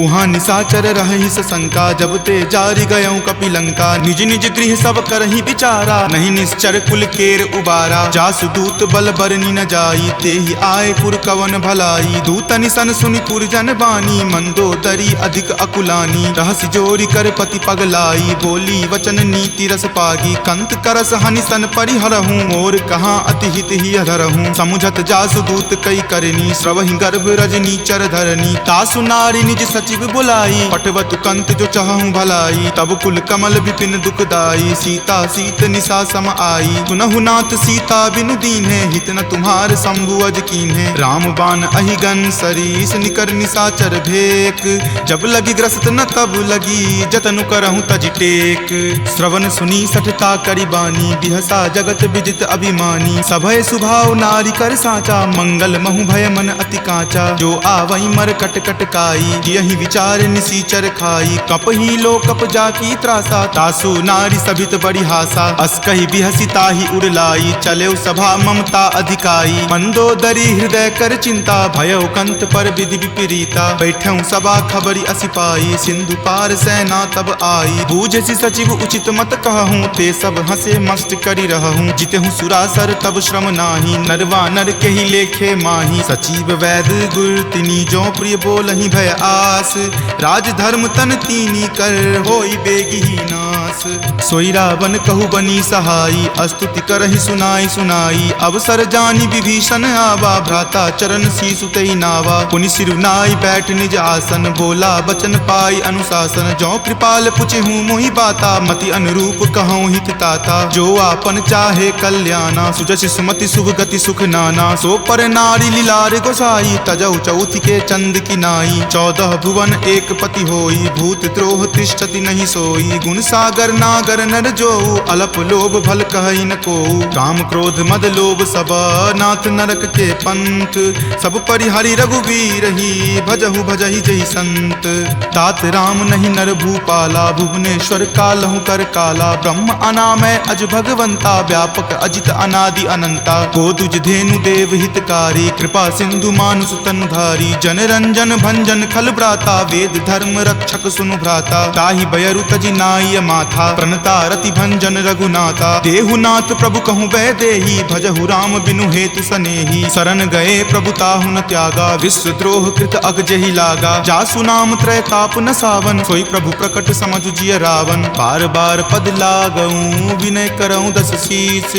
उहाँ निशाचर रही सशंका जब ते जारी गयऊँ कपिलंका। निज निज गृह सब करही विचारा नहीं निश्चर कुल केर उबारा। जासु दूत बल बरनी न जाई तेहि आए पुर कवन भलाई। दूत निसन सुनि पुरजन बानी मंदोदरी अधिक अकुलानी। रहसि जोरी कर पति पगलाई बोली वचन नीति रस पागी। कंत करस हनिसन परिहरहूँ मोर कहाँ अति हित ही अधरहूँ। समुझत जासु दूत कई करनी श्रवहि गर्भ रजनी चर धरनी। तासु नारी निज सचिव बुलाई पटवतु कंत जो चाहूं भलाई। तब कुल कमल विपिन दुखदाई सीता सीत निशा सम आई। सुनहु नाथ सीता बिनु दीन्हे हित न तुम्हार शंभु अज कीन्हे। राम बाण अहिगन सरीस निकर निशाचर भेक। जब लगी ग्रस्त न तब लगी जतनु करहूं तज टेक। श्रवण सुनी सठता करी बानी बिहसा जगत विजित अभिमानी। सभय सुभाव नारी कर साचा मंगल महु भय मन अति काचा। जो आवई मर कट कट काई यही विचार निसीचर खाई। कप ही लो कप जाकी त्रासा तासु नारी सभित बड़ी हासा। अस कही बिहसी ताही उड़लाई चले सभा ममता अधिकाई। मंदोदरी हृदय कर चिंता भयो कंत पर विधि विपरीता। बैठऊ सभा खबरी असिपाई सिंधु पार सेना तब आई। बूझसी सचिव उचित मत कहूँ ते सब हंसे मस्त करी रहूँ। जितेहूँ सुरासर तब श्रम नाही नरवा नर के ही लेखे माही। सचिव वैद गुर तिनी जो प्रिय बोलहि भय आस। राज धर्म तन तीनी कर होई बेगी ही नास। सोई रावण कहु बनी सहाई अस्तुति करहि सुनाई सुनाई। अवसर जानी विभीषण आवा भ्राता चरण शीसु तेहि नावा। पुनि सिरुनाई बैठ निज आसन बोला बचन पाई अनुशासन। जो कृपाल पुछहूँ मोहि बाता मति अनुरूप कहूँ हित ताता। जो आपन चाहे कल्याणा सुजस सुमति शुभ गति सुख नाना। सो पर नारी लीलार गोसाई तजौ चौथ के चंद की नाई। 14 भुवन एक पति होई भूत द्रोह तिष्ठति नहीं सोई। गुण सागर नागर नर जो अलप लोभ भल कहई न को। काम क्रोध मद लोभ सब नाथ नरक के पंथ। सब परिहरि रघुवीर ही भजहु भजहि जहि संत। तात राम नहीं नर भूपाला भुवनेश्वर कालहु कर काला। ब्रह्म अनामय अज भगवंता व्यापक अजित अनादि अनंता। गोदुज धेनु देव हितकारी कृपा सिंधु मानुष तनुधारी। जन रंजन भंजन खल भ्राता वेद धर्म रक्षक सुनु भ्राता। ताहि बयरु तजि नाय माथा प्रणता रति भंजन रघुनाथा। देहुनाथ प्रभु कहूँ वै देही भजहु राम बिनु हेतु सनेही। शरण गए प्रभु ताहु न त्यागा विश्व द्रोह कृत अग जेहि लागा। जासु नाम त्रय ताप न सावन सोई प्रभु प्रकट समझु जिय रावण। बार बार पद लागऊं विनय करऊं दस शीस।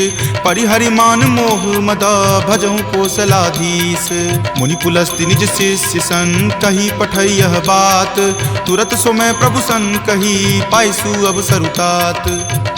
परिहरि मान मोह मद भजहु कोसलाधीश। मुनि पुलस्ति निज शिष्य सन कही पठई यह बात। तुरत सोमय प्रभु सन कही पाइसु अवसर उतात।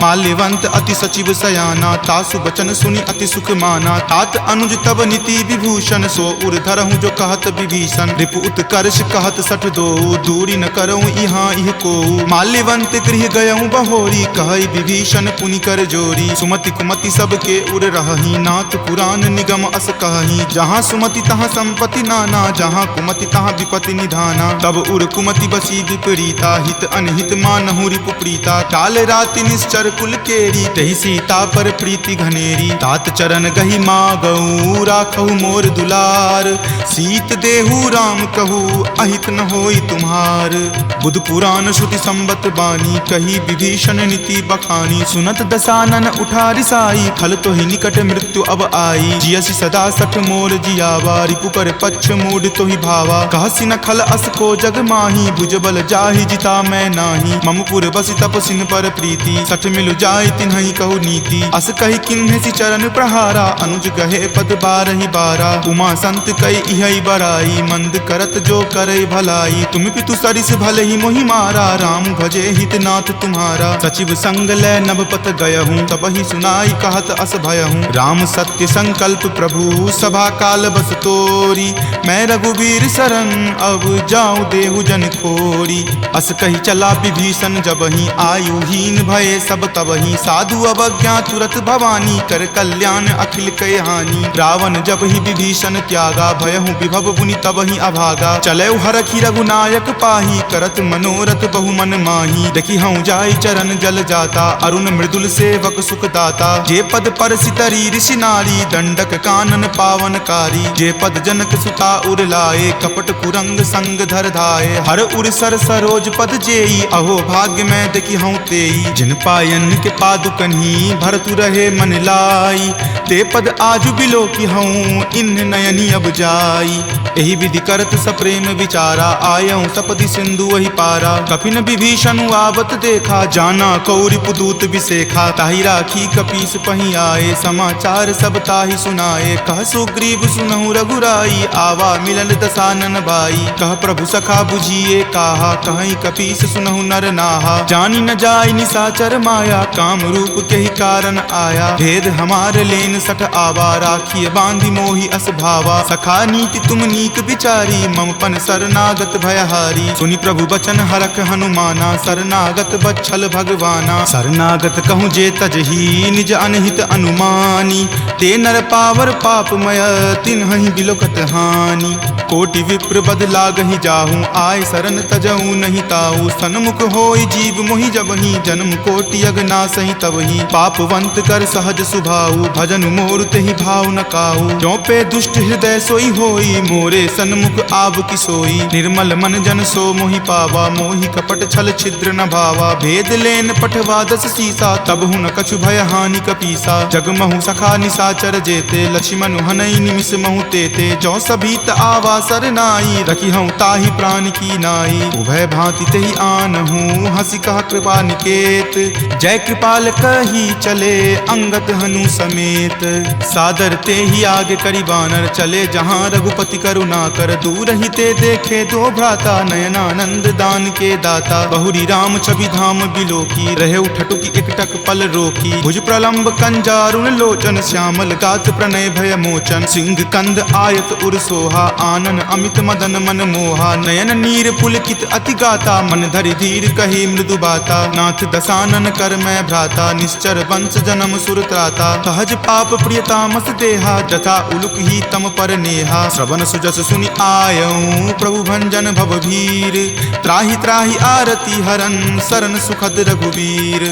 माल्यवंत अति सचिव सयाना तासु बचन सुनि अति सुख माना। तात अनुज तब नीति विभूषण सो उर धरहूँ जो कहत विभीषण। रिपु उत्कर्ष कहत सठ दो दूरी न करऊँ यहाँ इह को। माल्यवंत गृह गयऊँ बहोरी कहई विभीषण पुनि कर जोरी। सुमति कुमति सबके उर रहही नाथ पुराण निगम अस कहही। जहाँ सुमति तहाँ संपत्ति नाना जहाँ कुमति तहाँ विपत्ति निधाना। तब उर कुमति बसी विपरीता हित अनहित मानहु रिपु प्रीता। काल राति निश्चर कुल केरी तहि सीता पर प्रीति घनेरी। तात चरण गहि मागऊ राखहु मोर दुलार। सीत देहु राम कहू अहित न होई तुम्हार। बुध पुराण श्रुति संबत बानी कही विभीषण नीति बखानी। सुनत दसानन उठा रिसाई खल तो ही निकट मृत्यु अब आई। जियसि सदा सठ मोर जियावा रिपु पर पक्ष मूड तो ही भावा। कहसि न खल अस को जग माही भुजबल जाहि जिता मैं नाही। ममपुर बसि तपसिन पर प्रीति सठ मिलु जाय तिन्हि कहु नीति। अस कही किन्हेसि चरण प्रहारा अनुज गहे पद बारहि बारा। उमा संत कई इहै बराई मंद करत जो करई भलाई। तुम पितु सरिस भले ही मोहि मारा राम भजे हित नाथ तुम्हारा। सचिव संग लै नभ पत गयहूँ तब ही सुनाई कहत अस भयहूँ। राम सत्य संकल्प प्रभु सभा काल बस तोरी। मैं रघुवीर शरण अब जाऊँ देहु जन खोरी। अस कही चला विभीषण जबहि आयुहीन भये सब तबहि। साधु अवज्ञा तुरत भवानी कर कल्याण अखिल कय हानि। रावण जब ही विभीषण त्यागा भयहु विभव बुनि तबहि अभागा। चले हरखि रघुनायक पाही करत मनोरथ बहु मन माही। देखि हूँ जाई चरण जल जाता, अरुण मृदुल सेवक सुख दाता। जे पद पर सितरी ऋषि नारी, दंडक कानन पावनकारी। जे पद जनक सुता उर लाए, कपट कुरंग संग धर धाये। हर उर सर सरोज पद जेई, अहो भाग्य में देखी हूँ तेई। जिन पायन के पादुकन्ही, भरतु रहे मन लाई। ते पद आजु बिलो की हूँ, इन नयनी अब जाई। एहि विधि करत सप्रेम विचारा, आयऊँ सपदि सिंधु वही पारा। कपिन विभीषण आवत देखा, जाना कौरि पुदूत विसेखा। ताहि राखी कपीस पही आए, समाचार सब ताहि सुनाए। कह सुग्रीव सुनहु रघुराई, आवा मिलल दसानन भाई। कह प्रभु सखा बुझिए काहा, कहीं कपीस सुनहु नर नाहा। जानी न जाय निसाचर माया, काम रूप के ही कारण आया। भेद हमार लेन सठ आवा, राखिए बांधि मोहि अस भावा। सखा नीति तुम नीक विचारी, मम पन शरणागत भयहारी। सुनि प्रभु बचन हरख हनुमाना, शरणागत बच्छल भगवाना। शरणागत कहूँ जे तजही, निज अनहित अनुमानी। ते नर पावर पापमय, तिन्हहि बिलोकत हानि। कोटि विप्र बद लागहि जाहूँ, आय शरण तजहूँ नहीं ताऊ। सन्मुख होय जीव मोहि जबहि, जन्म कोटि अगनासहि तबहि। पापवंत कर सहज सुभाऊ, भजन मोर तेहि भाव न काऊ। जो पे दुष्ट हृदय सोई होई, मोरे सन्मुख आव की सोई। निर्मल मन जन सो मोहि पावा, मोहि कपट छल छिद्र न भावा। भेद लेन पठवा दस सीसा, तब हुन कछु भय हानि कपीसा। जगमहु सखा निसाचर जेते, लक्ष्मण हनई निमिष महु तेते। जो सभीत आवा सरनाई, रखी हूँ ताहि प्राण की नाई। उभय भांति तेहि आनहूँ, हंसी कहा कृपा निकेत। जय कृपाल कही चले, अंगत हनु समेत। सादर ते ही आगे करी बानर, चले जहाँ रघुपति करुणा कर। दूर ही ते देखे दो भ्राता, नयनानंद दान के दाता। बहुरी राम छवि धाम बिलोकी, रहे उठटुकी एकटक पल रोकी। भुज प्रलंब कंजारुण लोचन, श्यामल गात प्रणय भय मोचन। सिंह कंद आयत उर सोहा, आनन अमित मदन मन मोहा। नयन नीर पुलकित अति गाता, मन धरि धीर कही मृदु बाता। नाथ दसानन कर मैं भ्राता, निश्चर वंश जन्म सुर त्राता। सहज पाप प्रियतामस देहा, जथा उलुक ही तम पर नेहा। श्रवण सुजस सुनि आयऊँ, प्रभु भंजन भवभीर। त्राहि त्राहि आरती हरन, शरण सुखद रघुवीर।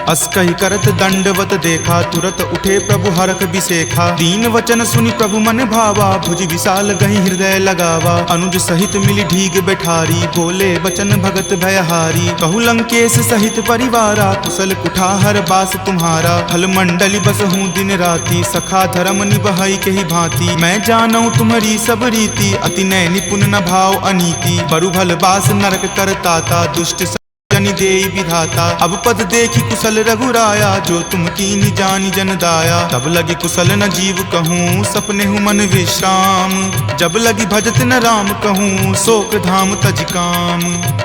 अस कहि करत दंडवत देखा, तुरत उठे प्रभु हरख बिसेखा। दीन वचन सुनि प्रभु मन भावा, भुज विशाल गहि हृदय लगावा। अनुज सहित मिली ढीग बैठारी, बोले बचन भगत भयहारी। कहु लंकेश सहित परिवारा, कुशल कुठार बास तुम्हारा। फल मंडली बस हूँ दिन राति, सखा धर्म निबहई के ही भांति। मैं जानऊँ तुम्हारी सब रीति, अति नय निपुण न भाव अनीति। बरु भल बास नरक करताता, दुष्ट जनि देई विधाता। अब पद देखी कुशल रघुराया, जो तुम कीन्ही जानी जन दाया। तब लगी कुशल न जीव कहूँ, सपने हूँ मन विश्राम। जब लगी भजत न राम कहूँ, शोक धाम तज काम।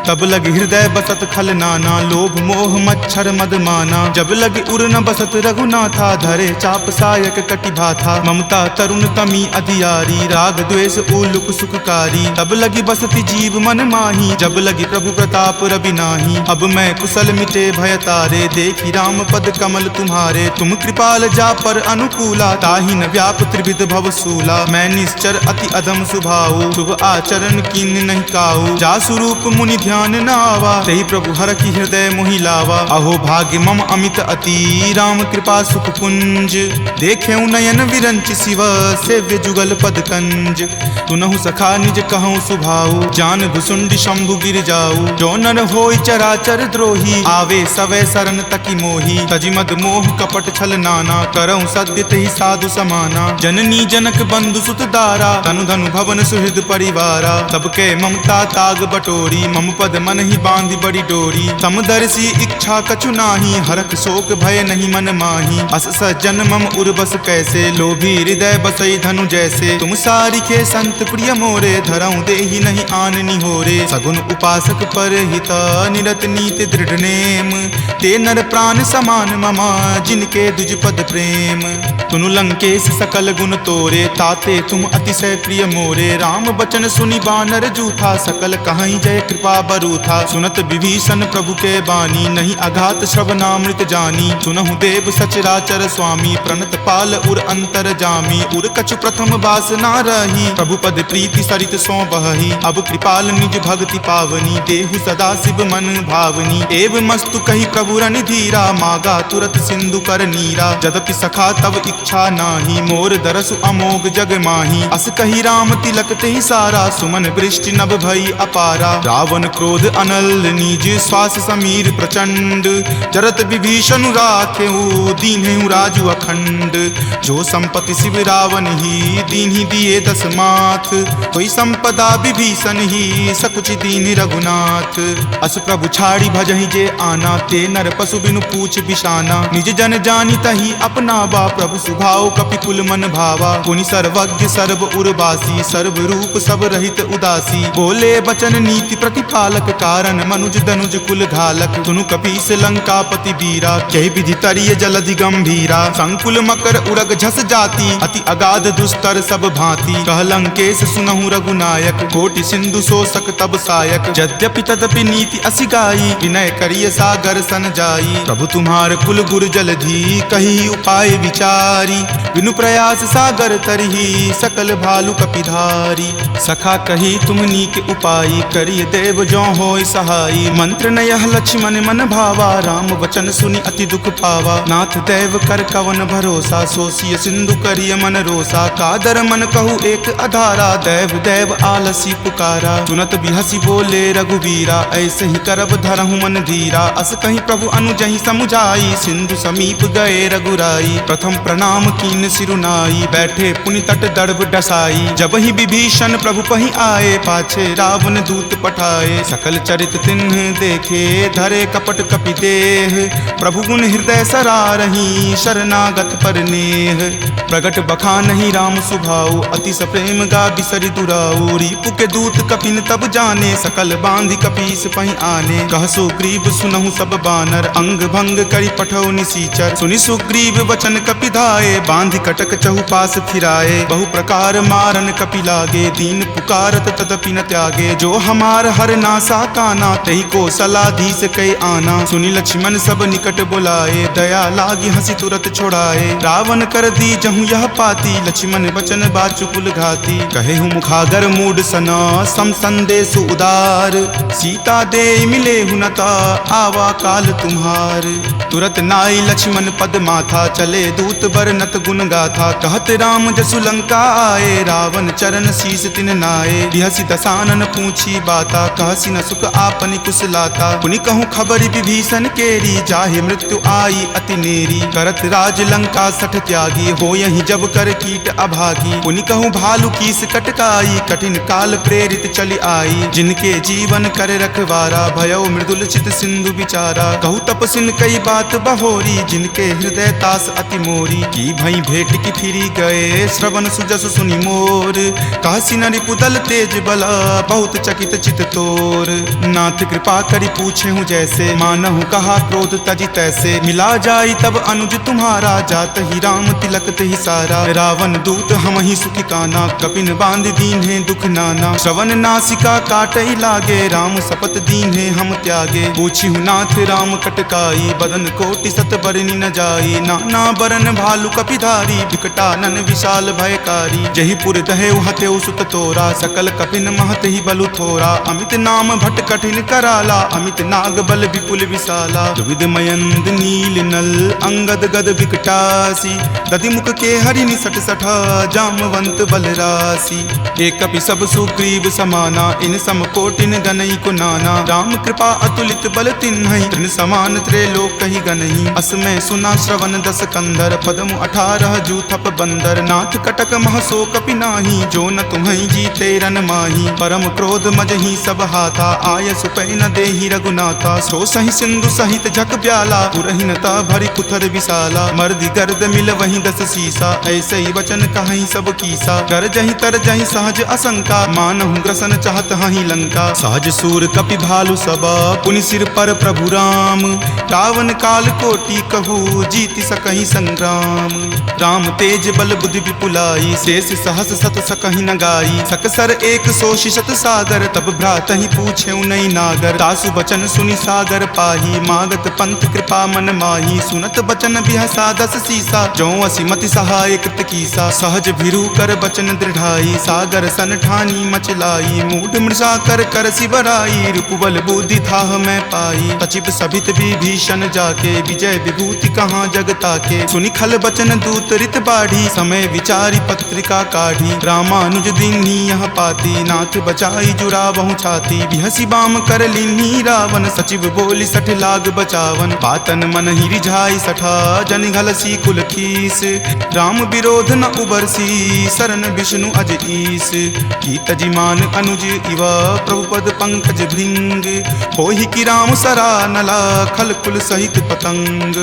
तब लगी हृदय बसत खल नाना, लोभ मोह मच्छर मद माना। जब लगी उर न बसत रघुनाथा, धरे चाप सायक कटि भाथा। ममता तरुण तमी अधियारी, राग द्वेष उलुक सुखकारी। तब लगी बसती जीव मन माही, जब लगी प्रभु प्रताप रवि नाही। अब मैं कुशल मिटे भय तारे, देखी राम पद कमल तुम्हारे। तुम कृपाल जा पर अनुकूला, ताहि न व्याप त्रिविध भव सूला। मैं निश्चर अति अधम सुभाऊ, शुभ आचरण कीन नहीं काऊ। जा स्वरूप मुनि ध्यान न आवा, तेहि प्रभु हर की हृदय मोहि लावा। अहो भाग्य मम अमित अति, राम कृपा सुख पुंज। देखे नयन विरंच शिव, सेव्य जुगल पद कंज। तुनहु सखा निज कहूँ सुभाऊ, जान भुसुंडी शंभु गिर जाऊ। जो नर होय चराचर द्रोही, आवे सवै शरण तकी मोही। तजि मद मोह कपट छल नाना, करऊँ सद्य तेहि साधु समाना। जननी जनक बंधु सुत दारा, तनु धनु भवन सुहृद परिवारा। सबके ममता ताग बटोरी, मम पद मन ही बांधि बड़ी डोरी। समदर्शी इच्छा कछु नाही, हरख शोक भय नहीं मन माही। अस सज्जन मम उर्वस कैसे, लोभी हृदय बसई धनु जैसे। तुम सारिखे संत प्रिय मोरे, धरऊँ देहि नहीं आन निहोरे। सगुन उपासक पर हिता, निरत नीति दृढ़ नेम। ते नर प्राण समान ममा, जिनके दुज पद प्रेम। तुनु लंकेश सकल गुण तोरे, ताते तुम अतिशय प्रिय मोरे। राम बचन सुनि बानर जूथा, सकल कहाई जय कृपा बरूथा। सुनत विभीषण प्रभु के बानी, नहीं अघात श्रवणामृत जानी। सुनहु देव सचराचर स्वामी, प्रणत पाल उर अंतर जामी। उर कछु प्रथम बास ना रही, प्रभु पद प्रीति सरित सो बहही। अब कृपाल निज भक्ति पावनी, देहु सदा शिव मन भावनी। एव मस्तु कही प्रभु रन धीरा, मागा तुरत सिंधु कर नीरा। जदपि सखा तब इच्छा नाही, मोर दरसु अमोघ जग माही। अस कही राम तिलक ते सारा, सुमन वृष्टि नभ भई अपारा। रावण क्रोध अनल निज, श्वास समीर प्रचंड। जरत विभीषण राखेऊ, दीन्हु राजु अखंड। जो संपत्ति शिव रावण ही, दीन्हि दिए दस माथ। कोई संपदा विभीषण ही, सकुच दीन रघुनाथ। अस प्रभु छाड़ी भजहि जे आना, ते नर पशु बिनु पूछ बिशाना। निज जन जानी तही अपना बा, प्रभु सुभाव कपि कुल मन भावा। पुनि सर्वज्ञ सर्व उर्वासी, सर्व रूप सब रहित उदासी। बोले बचन नीति प्रतिपालक, कारण मनुज दनुज कुल घालक। सुनु कपीस लंकापति वीरा, कहि विधि तरिय जलधि गंभीरा। संकुल मकर उरग झस जाति, अति अगाध दुस्तर सब भांति। कह लंकेश सुनहु रघुनायक, कोटि सिंधु शोषक तब सायक। यद्यपि तदपि नीति असि गाई, विनय करिय सागर सन जाई। प्रभु तुम्हार कुल गुर जलधि, कही उपाय विचारी। बिनु प्रयास सागर तरही, सकल भालु कपिधारी। सखा कही तुम नीक उपाय, करिय देव जो होय सहाई। मंत्र नयह लक्ष्मण मन भावा, राम वचन सुनि अति दुख पावा। नाथ देव कर कवन भरोसा, सोसिय सिंधु करिय मन रोसा। कादर मन कहु एक अधारा, देव देव आलसी पुकारा। सुनत बिहसी बोले रघुवीरा, ऐसे ही करब धरहु मन धीरा। अस कहीं प्रभु अनुजहि समुझाई, सिंधु समीप गए रघुराई। प्रथम प्रणाम कीन सिरुनाई, बैठे पुनि तट दर्भ डसाई। जब ही विभीषण प्रभु पहि आए, पाछे रावण दूत पठाए। सकल चरित तिन्ह देखे, धरे कपट कपि देह। प्रभु गुण हृदय सरारही, शरणागत पर नेह। प्रगट बखानहि राम सुभाऊ, अति सप्रेम गा बिसरि दुराऊ। रिपु के दूत कपिन तब जाने, सकल बांधि कपीस पहि आने। कह सुग्रीव सुनहु सब बानर, अंग भंग करि पठौ निसीचर। सुनि सुग्रीव वचन कपि धाये, बांधि कटक चहुपास फिराए। बहु प्रकार मारन कपि लागे, दीन पुकारत तदपि न त्यागे। जो हमार हर नासा काना, तहि को सलाधीस कई आना। सुनि लक्ष्मण सब निकट बुलाए, दया लागी हंसी तुरत छोड़ाए। रावण कर दी जहु यह पाती, लक्ष्मण बचन बाचु कुल घाती। कहे हूँ मुखागर मूड सना, सम संदेश उदार। सीता दे मिले हुनता, आवा काल तुम्हार। तुरत नाई लक्ष्मण पद माथा, चले दूत बरनत गुण गाथा। कहत राम जसु लंका आए, रावण चरण शीस तिन नाये। बिहसी दसानन पूछी बाता, कहसी न सुख आपनि कुशलाता। पुनि कहूँ खबरि विभीषण केरी, जाहे मृत्यु आई अति नेरी। करत राज लंका सठ त्यागी, हो यही जब कर कीट अभागी। पुनि कहूँ भालू कीस कटकाई, कठिन काल प्रेरित चली आई। जिनके जीवन कर रखवारा, भयो मृदुल चित सिंधु विचारा। कहूँ तपसिन कई बात बहोरी, जिनके हृदय तास अति मोरी। की भई भेंट की फिरी गए, श्रवण सुजस सुनि मोर। कहसी न रिपुदल तेज बला, बहुत चकित चित तोर। नाथ कृपा करि पूछे हूँ जैसे, मानहु कहा क्रोध तजी तैसे। मिला जाई तब अनुज तुम्हारा, जात ही राम तिलक तेहि सारा। रावण दूत हम ही सुखी काना, कपिन बांध दीन है दुख नाना। श्रवण नासिका काटई लागे, राम शपथ दीन है हम त्यागे। पूछी हूँ नाथ राम कटकाई, बदन कोटि सत बरनी न जाई। नाना बरन भालु कपिधारी, विकटानन विशाल भयकारी। जही पुर दहेउ हतेउ सुत तोरा, सकल कपिन महत ही बलु थोरा। अमित नाम भट कठिन कराला, अमित नाग बल विपुल विशाला। द्विविध मयंद नील नल, अंगद गद विकटासी। दधि मुख के हरि निसट सठा, जामवंत बलरासी। एक कपि सब सुग्रीव समाना, इन सम कोटिन गनई को नाना। राम कृपा अतुलित बल तिन्हई, तृण समान त्रैलोक कहि गनहि। असमय सुना श्रवण दस कंधर, पदमु 18 जूथप बंदर। नाथ कटक महसो कपि नाही, जो न तुम्हई जीते रन माही। परम क्रोध मजहि सब हाथा, आय सुपै न देहि रघुनाथा। सो सहि सिंधु सहित झक ब्याला, पुरहिनता भरि पुथर विशाला। मर्दि गर्द मिल वहीं दस सीसा, ऐसे ही वचन कहीं सब कीसा। कर जहि तर जहि सहज असंका, मानहु ग्रसन चाहत हहि लंका। सहज सूर कपि भालु सबा, पुनि सिर पर प्रभु राम। रावण काल कोटि कहू, जीति सकहि संग्राम। राम तेज बल बुद्धि विपुलाई, शेष सहस सत सकहि न गाई। सकसर एक सोषि शत सागर, तब भ्रातहि पूछे नई नागर। तासु बचन सुनि सागर पाही, मागत पंथ कृपा मन माही। सुनत बचन बिहसा दस सीसा, जो असिमति सहाय कृत कीसा। सहज भिरू कर बचन दृढ़ाई, सागर सन ठानी मचलाई। मूढ़ मृषा कर कर सिबराई, रिपुबल बुद्धि थाह मैं पाई। सचिव सभित विभीषण जाके विजय विभूति कहाँ जगता के। सुनि खल बचन दूत रित बाढ़ी समय विचारी पत्रिका काढ़ी। रामानुज दीन्ही यह पाती नाथ बचाई जुड़ावहु छाती। बिहसी बाम कर लीन्ही रावण सचिव बोली सठ लाग बचावन। बातन मन ही रिझाई सठा जन घलसी कुल खीस। राम विरोध न उबरसी शरण विष्णु अज ईस। कीत जिमान अनुज इवा प्रभुपद पंकज भृंग। होहि कि राम सरा नला खल कुल सहित पतंग।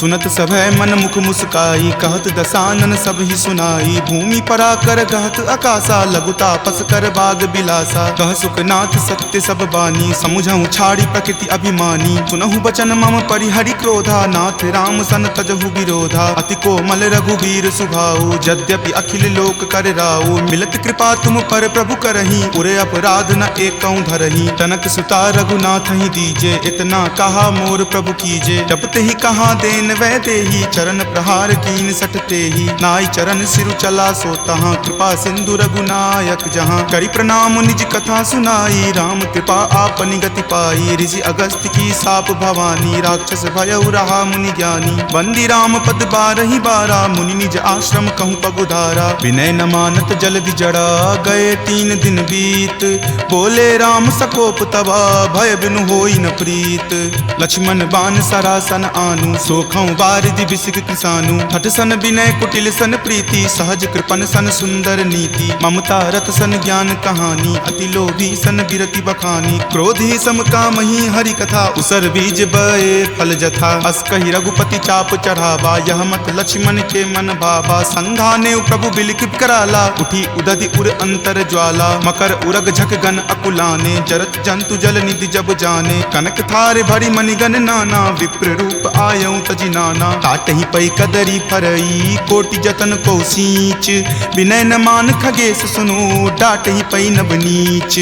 सुनत सभय मन मुख मुस्काई कहत दसानन सब ही सुनाई। भूमि परा कर कहत आकाशा लघु तापस कर बाग बिलासा। कह सुखनाथ सत्य सब बानी समुझहु छाड़ी प्रकृति अभिमानी। सुनहु बचन मम परिहरि क्रोधा नाथ राम सन तजहु विरोधा। अति कोमल रघुवीर सुभाऊ यद्यपि अखिल लोक कर राऊ। मिलत कृपा तुम पर प्रभु करही उरे अपराध न एकऊं धरही। तनक सुता रघुनाथ ही दीजे इतना कहा मोर प्रभु कीजे। जपते ही कहा देन वै देही चरण प्रहार कीन सटते ही। नाई चरण सिरु चला सो तहाँ कृपा सिंधु रघुनायक जहाँ। करी प्रणाम निज कथा सुनाई राम कृपा आपनि गति पाई। ऋषि अगस्त्य की साप भवानी राक्षस भयउ रहा मुनि ज्ञानी। बंदी राम पद बारहि बारा मुनि निज आश्रम कहूँ पगुधारा। विनय न मानत जल्दि जड़ा गए 3 दिन बीत। बोले राम सकोप तबा भय बिनु होई न प्रीत। लक्ष्मण बान सरासन आनु सोखऊं बारिधि बिसिक किसानु। हठ सन विनय कुटिल सन प्रीति सहज कृपन सन सुंदर नीति। ममता रत सन ज्ञान कहानी अति लोभी सन बिरति बखानी। क्रोधी सम कामहि हरि कथा उसर बीज बए फल जथा। अस कहि रघुपति चाप चढ़ावा यह मत लक्ष्मण के मन भावा। संघाने प्रभु बिलिक कराला उठी उदधि उर अंतर ज्वाला। मकर उरग झक गन अकुलाने जरत जंतु जल निधि जब जाने। कनक थार भरी मणिगन नाना विप्र रूप आयऊ तजि नाना। काटहि पै कदरी फरई कोटि जतन को सींच। विनय न मान खगेश सुनो डाटहि पै नब नीच।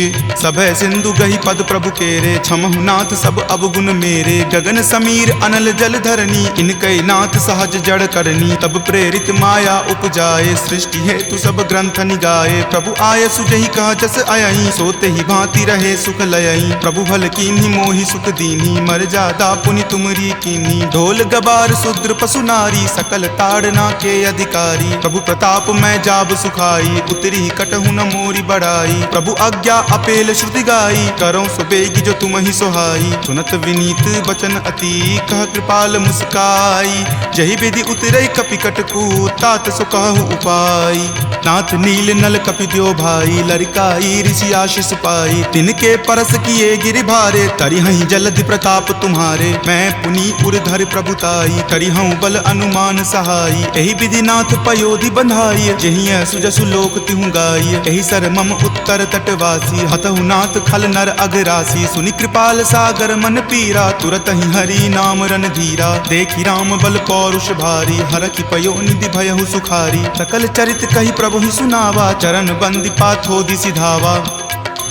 सभय सिंधु गहि पद प्रभु केरे छमहु नाथ सब अवगुण मेरे। गगन समीर अनल जल धरनी इनकै नाथ सहज जड़ करनी। तब प्रेरित माया उपजाए सृष्टि हेतु सब ग्रंथ निगाए। प्रभु आय सुजहि कह जस अयहि सोते ही भांति रहे सुख लयहि। प्रभु भल कीन्ही मोहि सुख दीन्ही मर्यादा पुनि तुमरी कीन्ही। ढोल गबार शूद्र पशु नारी सकल ताड़ना के अधिकारी। प्रभु प्रताप मैं जाब सुखाई उतरी कटहु न मोरी बढ़ाई। प्रभु आज्ञा अपेल श्रुति गाई करौं सुबेगी जो तुम ही सोहाई। सुनत विनीत बचन अति कह कृपाल मुस्काई। जहि विधि उतरई कपि कटकू तात सो कहु उपाय। नाथ नील नल कपि द्यो भाई लरिकाई ऋषि आशीष पाई। तिनके परस किए गिरि भारे तरिहहि जलधि प्रताप तुम्हारे। मैं पुनि उर्धर प्रभुताई करिहऊं बल अनुमान सहाई। एहि विधि नाथ पयोधि बंधाई जहिं सुजसु लोक तिहु गाई। एहि सर मम उत्तर तटवासी हतहु नाथ खल नर अघरासी। सुनि कृपाल सागर मन पीरा तुरत ही हरि नाम रन धीरा। देखि राम बल पौरुष भारी हरखि पयो निधि भयहु सुखारी। सकल चरित कहि प्रभु ही सुनावा चरण बंदी पाथो दिसि धावा।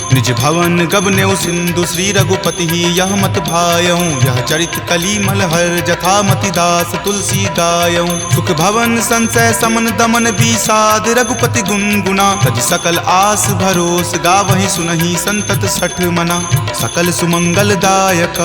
निज भवन गबनेउ सिंधु श्री रघुपति ही यह मत भायऊं। यह चरित कली मलहर जथा मति दास तुलसी गायऊं। सुख भवन संशय समन दमन विषाद रघुपति गुनगुना। तज सकल आस भरोस गावहि सुनहि संतत सठ मना। सकल सुमंगल दायक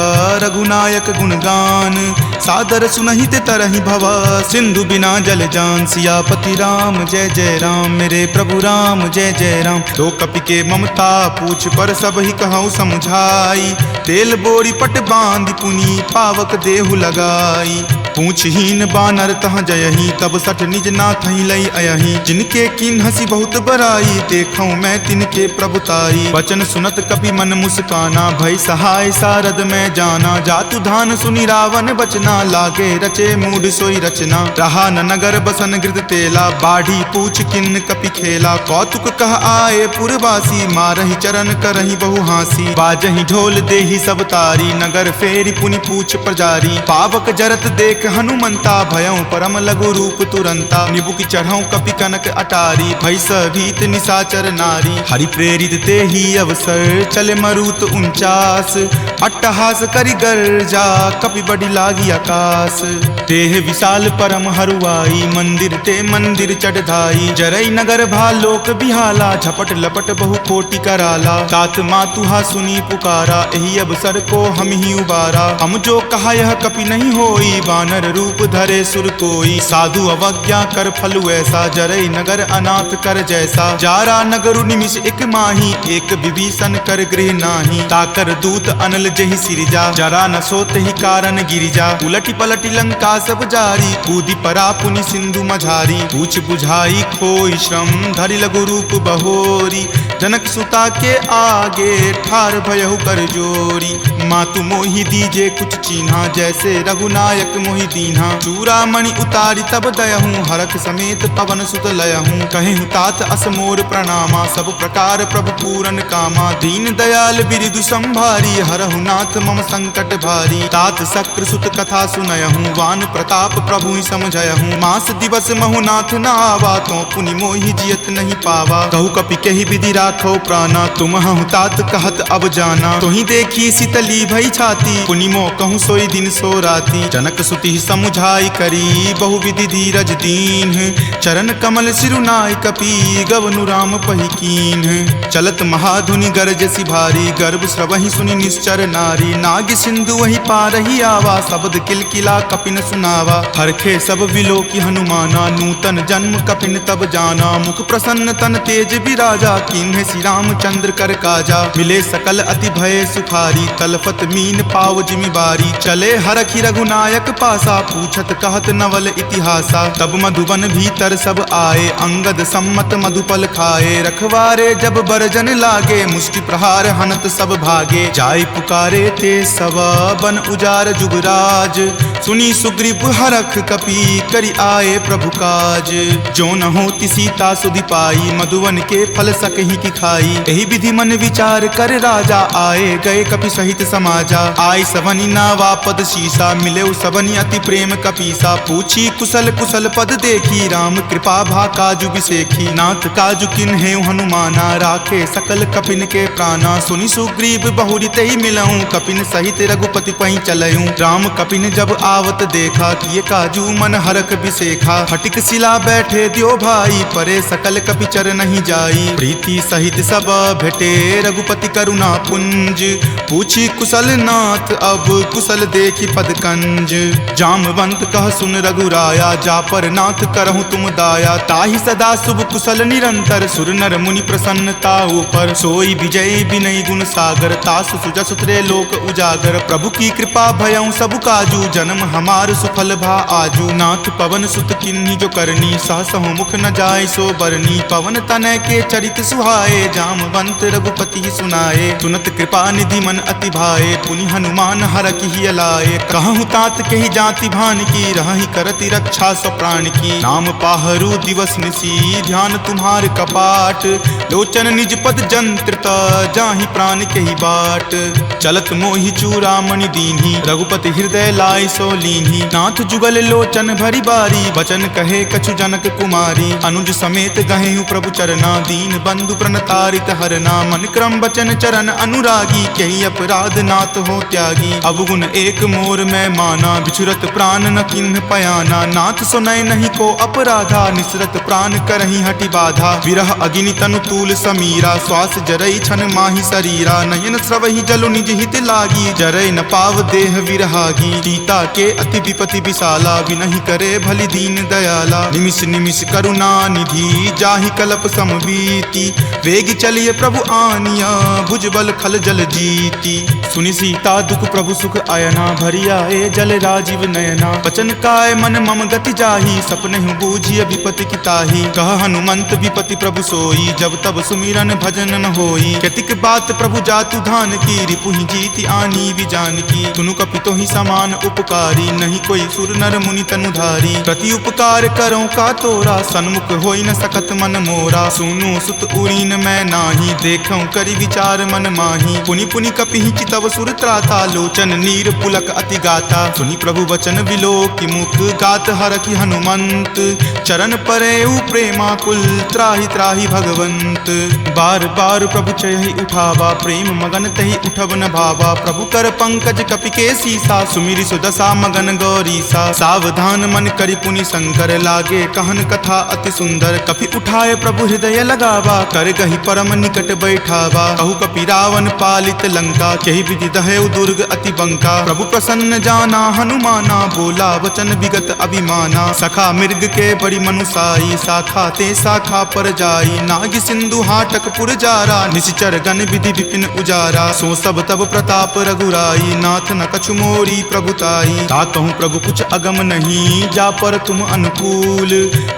रघुनायक गुणगान सादर सुनहि ते तरहि भवा। सिंधु बिना जल जान सियापति राम जय जय राम। मेरे प्रभु राम जय जय राम। दो कपि के ममता पूछ पर सब ही कहूँ समझाई। तेल बोरी पट बांध पुनी पावक देहु लगाई। पूछहीन बानर तह जयही तब सठ निज नाथ ही लई अयही। जिनके किन हसी बहुत बराई देखूं मैं तिनके प्रभुताई। वचन सुनत कपि मन मुस्काना भय सहाय सारद में जाना। जातु धान सुनि रावण बचना लागे रचे मूड सोई रचना। रहा न नगर बसन गृद तेला बाढ़ी पूछ किन कपि खेला। कौतुक कह आए पुरवासी मारहि चरण करहि बहु हासी। बाजहि ढोल देहि सब तारी नगर फेरी पुनि पूछ प्रजारी। पावक जरत देख हनुमंता, भयं परम लघु रूप तुरंता। निबुक चढ़ऊ कपि कनक अटारी, भई भीत निशाचर नारी। हरि प्रेरित ते ही अवसर, चले मरुत 49। अट्टहास करि गर्जा, कपि बड़ी लागी आकाश। देह विशाल परम हरुआई, मंदिर ते मंदिर चढ़ाई। जरई नगर भालोक बिहाला, झपट लपट बहु कोटि कराला। तात मातुहा सुनी पुकारा, एही अवसर को हम ही उबारा। हम जो कहा यह कपि नहीं होई, वानर रूप धरे सुर कोई। साधु अवज्ञा कर फल ऐसा, जरई नगर अनाथ कर जैसा। जारा नगरु निमिष एक माही, एक विभीषण कर गृह नाही। ताकर दूत अनल जहि सिरजा, जरा न सोत ही कारण गिरिजा। उलटी पलटी लंका सब जारी, कूदी परा पुनि सिंधु मझारी। पूछ बुझाई खोई श्रम, धरि लघु रूप बहोरी। जनक सुता के आगे, ठार भयहु कर जोरी। मातु मोहि दीजे कुछ चीन्हा, जैसे रघुनायक मोहि दीन्हा। चूड़ामणि उतारी तब दयहूँ, हरख समेत पवन सुत लयहूँ। कहेहु तात असमोर प्रणामा, सब प्रकार प्रभु पूरन कामा। दीन दयाल बिरदु संभारी, हरहु नाथ मम संकट भारी। तात शक्र सुत कथा सुनयहूँ, वान प्रताप प्रभु ही समझयहूँ। मास दिवस महु नाथ न आवा, तो पुनि मोहि जियत नहीं पावा। कहु कपि केहि विधि राखो प्राणा, तुम हूँ तात कहत अब जाना। तुहि देखी शीतली भई छाती, पुनि मो कहूँ सोई दिन सो राती। जनक सुति समुझाई करी, बहु विधि धीरज दीन। चरण कमल सिरुनाय कपि, गवनु राम पहि कीन। चलत महाधुनि गरजसि भारी, गर्भ स्रवहि सुनि निश्चर नारी। नाग सिंधु वही पारही आवा, शब्द किलकिला कपिन सुनावा। हरखे सब विलोकि हनुमाना, नूतन जन्म कपिन तब जाना। मुख प्रसन्न तन तेज विराजा, किन्ह श्री रामचंद्र कर काजा। मिले सकल अति भय सुखारी, तलफत मीन पाव जिमि बारी। चले हरखि रघुनायक पासा, पूछत कहत नवल इतिहासा। तब मधुबन भीतर सब आए, अंगद सम्मत मधुपल खाए। रखवारे जब बरजन लागे, मुष्टि प्रहार हनत सब भागे। जाय पुकारे ते सब, बन उजार जुगराज। सुनी सुग्रीव हरख कपि, करि आए प्रभु काज। जो न होति सीता सुधि पाई, मधुवन के फल सकहि की खाई। एहि विधि मन विचार कर राजा, आए गए कपि सहित समाजा। आय सवनि नावा पद शीसा, मिले सबनि अति प्रेम कपीसा। पूछी कुशल कुशल पद देखी, राम कृपा भा काजु बिसेखी। नाथ काजु किन्हे हनुमाना, राखे सकल कपिन के प्राणा। सुनि सुग्रीव बहुरी तेहि मिलऊं, कपिन सहित रघुपति पहि चलऊं। राम कपिन जब आवत देखा, किए काजू मन हरख बिसेखा। फटिक शिला बैठे द्यो भाई, परे सकल कपि चर नहीं जाई। प्रीति सहित सब भेटे, रघुपति करुणा पुंज। पूछी कुशल नाथ अब, कुशल देखी पद कंज। जामवंत कह सुन रघुराया, जा पर नाथ करहु तुम दाया। ताहि सदा शुभ कुशल निरंतर, सुर नर मुनि प्रसन्नता ऊपर। सोई विजय विनय गुण सागर, तासु सुजस त्रय लोक उजागर। प्रभु की कृपा भयउ सब काजू, जन्म हमार सुफल भा आजू। नाथ पवन सुत किन्ही जो करनी, सहसहु मुख न जाय सो बरनी। पवन तनय के चरित सुहाए, जामवंत रघुपति सुनाए। सुनत कृपा निधि मन अति भाए, पुनि हनुमान हरखि हिय लाए। कहूँ तात के ही जाति भान की, रहहि करति रक्षा स्व प्राण की। नाम पाहरू दिवस निसी, ध्यान तुम्हार कपाट। लोचन निज पद जंत्रित, जाहि प्राण के ही बाट। चलत मोहि चूड़ामणि दीन्ही, रघुपति हृदय लाय सो लीन्ही। नाथ जुगल लोचन भरी बारी, वचन कहे कछु जनक कुमारी। अनुज समेत गहेहु प्रभु चरना, दीन बंधु प्रणतारित हरना। मन क्रम वचन चरण अनुरागी, केहि अपराध नाथ हो त्यागी। अवगुण एक मोर में माना, बिछुरत प्राण न किन्ह पयाना। नाथ सुनय नहीं को अपराधा, निसरत प्राण करहि हटि बाधा। विरह अग्नि तनु तूल समीरा, श्वास जरई छन माहि शरीरा। नयन स्रवहि जलु निज हित लागी, जरय न पाव देह विरहागी। सीता के अति विपति विशाला, विनहि करे भलि दीन दयाला। निमिष निमिष करुणा निधि, जाहि कलप समबीति। वेग चलिए प्रभु आनिया, भुजबल खल जल जीती। सुनि सीता दुख प्रभु सुख आयना, भरी आए जल राजीव नयना। वचन काय मन मम गति जाही, सपनेहु बूझिय विपति की ताही। कह हनुमंत विपति प्रभु सोई, जब तब सुमिरन भजन न होई। केतिक बात प्रभु जातु धान की, रिपुहि जीति आनी विजान की। तुनु कपि तोहि समान उपकारी, नहीं कोई सुर नर मुनि तनुधारी। प्रति उपकार करो का तोरा, सन्मुख होई न सकत मन मोरा। सुनु सुत उरी कीन मैं नाही, देखऊं करि विचार मन माही। पुनि पुनि कपिहि चितव सुर त्राता, लोचन नीर पुलक अति गाता। सुनि प्रभु वचन विलोकि मुख, गात हरखि हनुमंत। चरण परेउ प्रेमाकुल, त्राहि त्राहि भगवंत। बार बार प्रभु चयहि उठावा, प्रेम मगन तहि उठब न भावा। प्रभु कर पंकज कपि के सीसा, सुमिरि सुदशा मगन गौरीसा। सावधान मन करि पुनि शंकर, लागे कहन कथा अति सुंदर। कपि उठाए प्रभु हृदय लगावा, कर गहि परम निकट बैठावा। कहु कपि रावण पालित लंका, केहि विधि दहेउ दुर्ग अति बंका। प्रभु प्रसन्न जाना हनुमाना, बोला वचन विगत अभिमाना। सखा मृग के बड़ी मनुसाई, शाखा ते शाखा पर जाई। नाग सिंधु हाटक पुर जारा, निश्चर गण विधि विपिन उजारा। सो सब तब प्रताप रघुराई, नाथ न कछु मोरी प्रभुताई। ता कहूँ प्रभु कुछ अगम नहीं, जा पर तुम अनुकूल।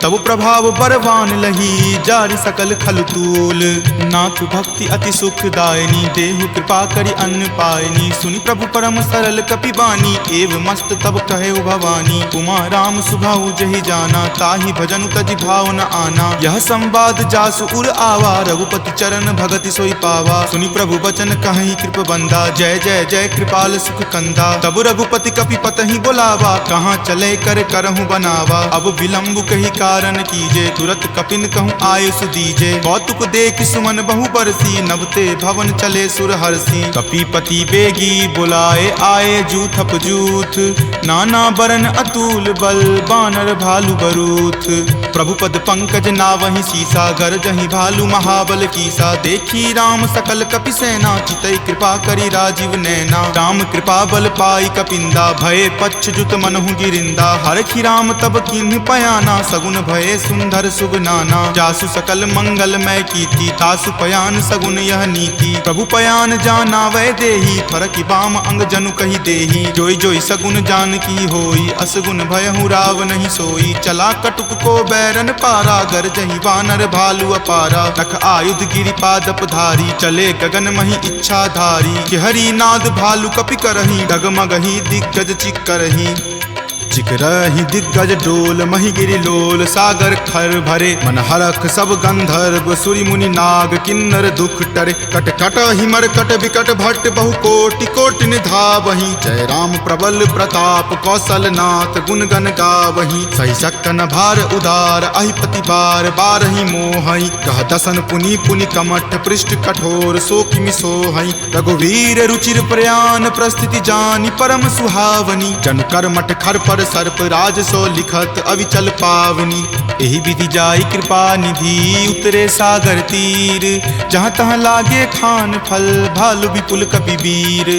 तब प्रभाव बरवान लही, जारि सकल खलतूल। नाथ भक्ति अति सुखदायनी, देहु कृपा करि अन्न पायनी। सुनि प्रभु परम सरल कपि बानी, एव मस्त तब कहे भवानी। उमा राम सुभाउ जहि जाना, ताहि भजनु तजि भाव न आना। यह संवाद जासु उर आवा, रघुपति चरण भगति सोई पावा। सुनि प्रभु वचन कहि कृप बंदा, जय जय जय कृपाल सुख कंदा। तब रघुपति कपि पतहि बोलावा, कहाँ चले कर करहु बनावा। अब विलंब कही कारण कीजे, तुरत कपिन कहूँ आयुष दीजे। कौतुक देख सुमन बहु बरसी, नभते भवन चले सुर हरसी। कपिपति बेगी बुलाए, आए जूथप जूथ। नाना बरन अतुल बल, बानर भालु बरूथ। प्रभु पद पंकज नावहि सीसा, गरजहि भालु महाबल कीसा। देखी राम सकल कपि सेना, चितई कृपा करि राजीव नैना। राम कृपा बल पाई कपिंदा, भय पच्छ जुत मनहु गिरिंदा। हरखि राम तब किन्ह पयाना, सगुन भये सुंदर शुभ नाना। जासु सकल मंगलमय कीर्ति, तासु पयान सगुन यह नीति। प्रभु पयान जाना वै देही, फरकि बाम अंग जनु कहि देही। जोई जोई सगुन जान की होई, असगुन भयहु राव नहीं सोई। चला कटुक को बैरन पारा, गरजहि वानर भालु अपारा। तख आयुध गिरि पादप धारी, चले गगन मही इच्छा धारी। कि हरि नाद भालु कपि करही, डगमगहि दिग्गज चिक्करही। चिकरहि दिग्गज डोल, मही गिरि लोल। सागर खर भरे मन हरख, सब गंधर्व सुरि मुनि नाग। किन्नर दुख टरे, कट कट हिमर कट विकट भट्ट। बहु कोटि कोटि निधावहि, जय राम प्रबल प्रताप। कौशल नाथ गुण गण गावहि, सही सकन भार उदार। अहिपति बार बारहि मोहहि, कह दसन पुनि पुनि कमठ। पृष्ठ कठोर सो किमि सोहहि, रघुवीर रुचिर प्रयान। प्रस्थिति जानि परम सुहावनी, जन कर मठ खर पर सर्प। राज सो लिखत अविचल पावनी, एहि विधि जाई कृपा निधि। उतरे सागर तीर, जहाँ तहाँ लागे खान फल। भालु विपुल कपि वीर,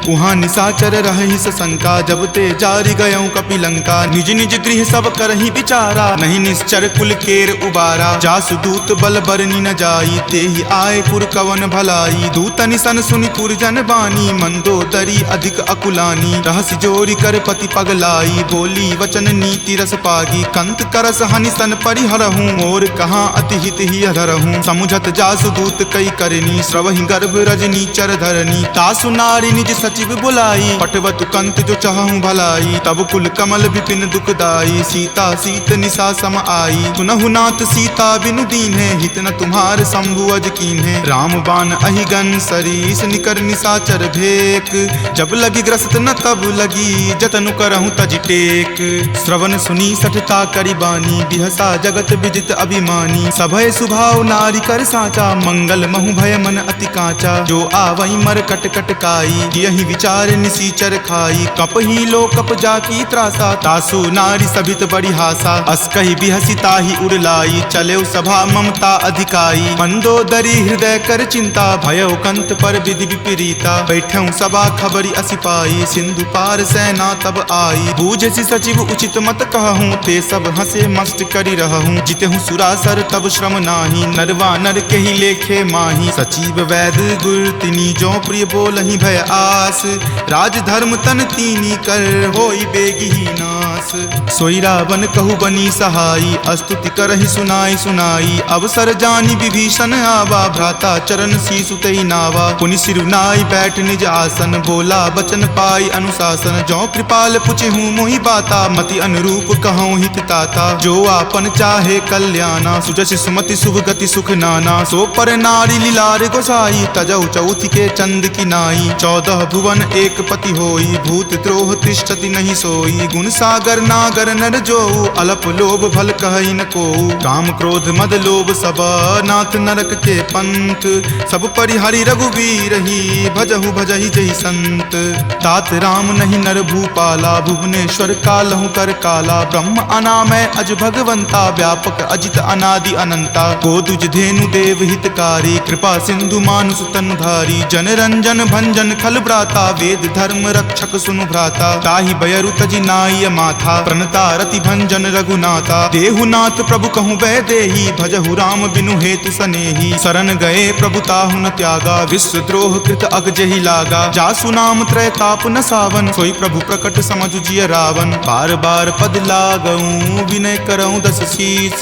उहाँ निशाचर रहि सशंका। जब ते जारि गयऊँ कपि लंका, निज निज गृह सब करहि विचारा। नहीं निश्चर कुल केर उबारा, जासु दूत बल बरनी न जाई। तेहि आए पुर कवन भलाई, दूतनि सन सुनि पुर जन बानी। मंदोदरी अधिक अकुलानी, रहसि जोरि कर पति पगलाई। बोली वचन नीति रस पागी, कंत करस हनि सन परिहरहूँ। मोर कहाँ अति हित ही धरहूँ, समुझत जासु दूत कई करनी। श्रवहि गर्भ रजनी चर धरनी, तासु नारी निज सचिव बुलाई। पटवतु कंत जो चाहूँ भलाई, तब कुल कमल विपिन दुखदाई। सीता सीत निशा सम आई, सुनहु नाथ सीता बिनु दीन्हे। हित न तुम्हार शंभु अज कीन्हे, राम बाण अहिगन सरीस। निकर निशाचर भेक, जब लगी ग्रस्त न तब लगी। जतनु करहूँ तज टेक, श्रवण सुनी सठता करि बानी। बिहसा जगत विदित अभिमानी, सभय सुभाव नारी कर साचा। मंगल महु भय मन अति काचा, जो आवई मर कट कट काई। यही विचार निसीचर खाई, कपहि लो कप जाकी त्रासा। तासु नारी सभित बड़ी हासा, अस कहि बिहसी ताहि उड़लाई। चले सभा ममता अधिकाई, मंदोदरी हृदय कर चिंता। भयो कंत पर विधि विपरीता, बैठऊँ सभा खबरी असी पाई। सिंधु पार सेना तब आई, बूझसी सचिव उचित मत कहूँ। ते सब हंसे मस्त करि रहूँ, जितहूँ सुरासर तब श्रम नाही। नरवा नर के ही लेखे माही, सचिव वैद गुर तिनी। जो प्रिय बोलहि भय आस, पास, राज धर्म तन तीनी कर होई बेगी ही नास। सोई रावण कहु बनी सहाई, स्तुति करहि सुनाई सुनाई, अवसर जानी विभीषण आवा, भ्राता चरण शीसु तेहि नावा। पुनि सिरुनाई बैठ निज आसन, बोला बचन पाई अनुशासन, जो कृपाल पुछहु मोहि बाता, मति अनुरूप कहूँ हित ताता। जो आपन चाहे कल्याणा, सुजस सुमति शुभ गति सुख नाना, सो पर नारी लीलार गोसाई, तजौ चौथि के चंद की नाई। 14 भुवन एक पति होई, भूत द्रोह तिष्ठति नहीं सोई, गुण सागर नागर नर जो, अलप लोभ भल कहई न को। काम क्रोध मद लोभ सब, नाथ नरक के पंथ, सब परिहरि रघुवीर ही, भजहु भजहि जहि संत। तात राम नहीं नर भूपाला, भुवनेश्वर कालहु कर काला, ब्रह्म अनामय अज भगवंता, व्यापक अजित अनादि अनंता। गोदुज धेनु देव हितकारी, कृपा सिंधु मानुष तनुधारी, जन रंजन भंजन खल भ्राता, वेद धर्म रक्षक सुनु भ्राता। ताहि बयरु तजि नाई माथा, प्रणता रति भंजन रघुनाथा। देहुनाथ प्रभु कहूँ वै देही, भजहु राम बिनु हेतु सनेही। शरण गए प्रभु ताहु न त्यागा, विश्व द्रोह कृत अग जेहि लागा। जासु नाम त्रय ताप न सावन, सोई प्रभु प्रकट समझु जिय रावण। बार बार पद लागऊं, विनय करऊं दस शीस,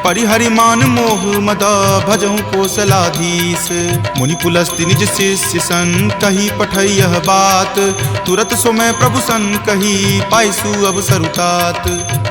परिहरि मान मोह मद, भजहु कौशलाधीश। मुनि पुलस्ति निज शिष्य सन, कही पठई यह बात, तुरत सो मैं प्रभु सन कही, पाइसु अवसर उतात।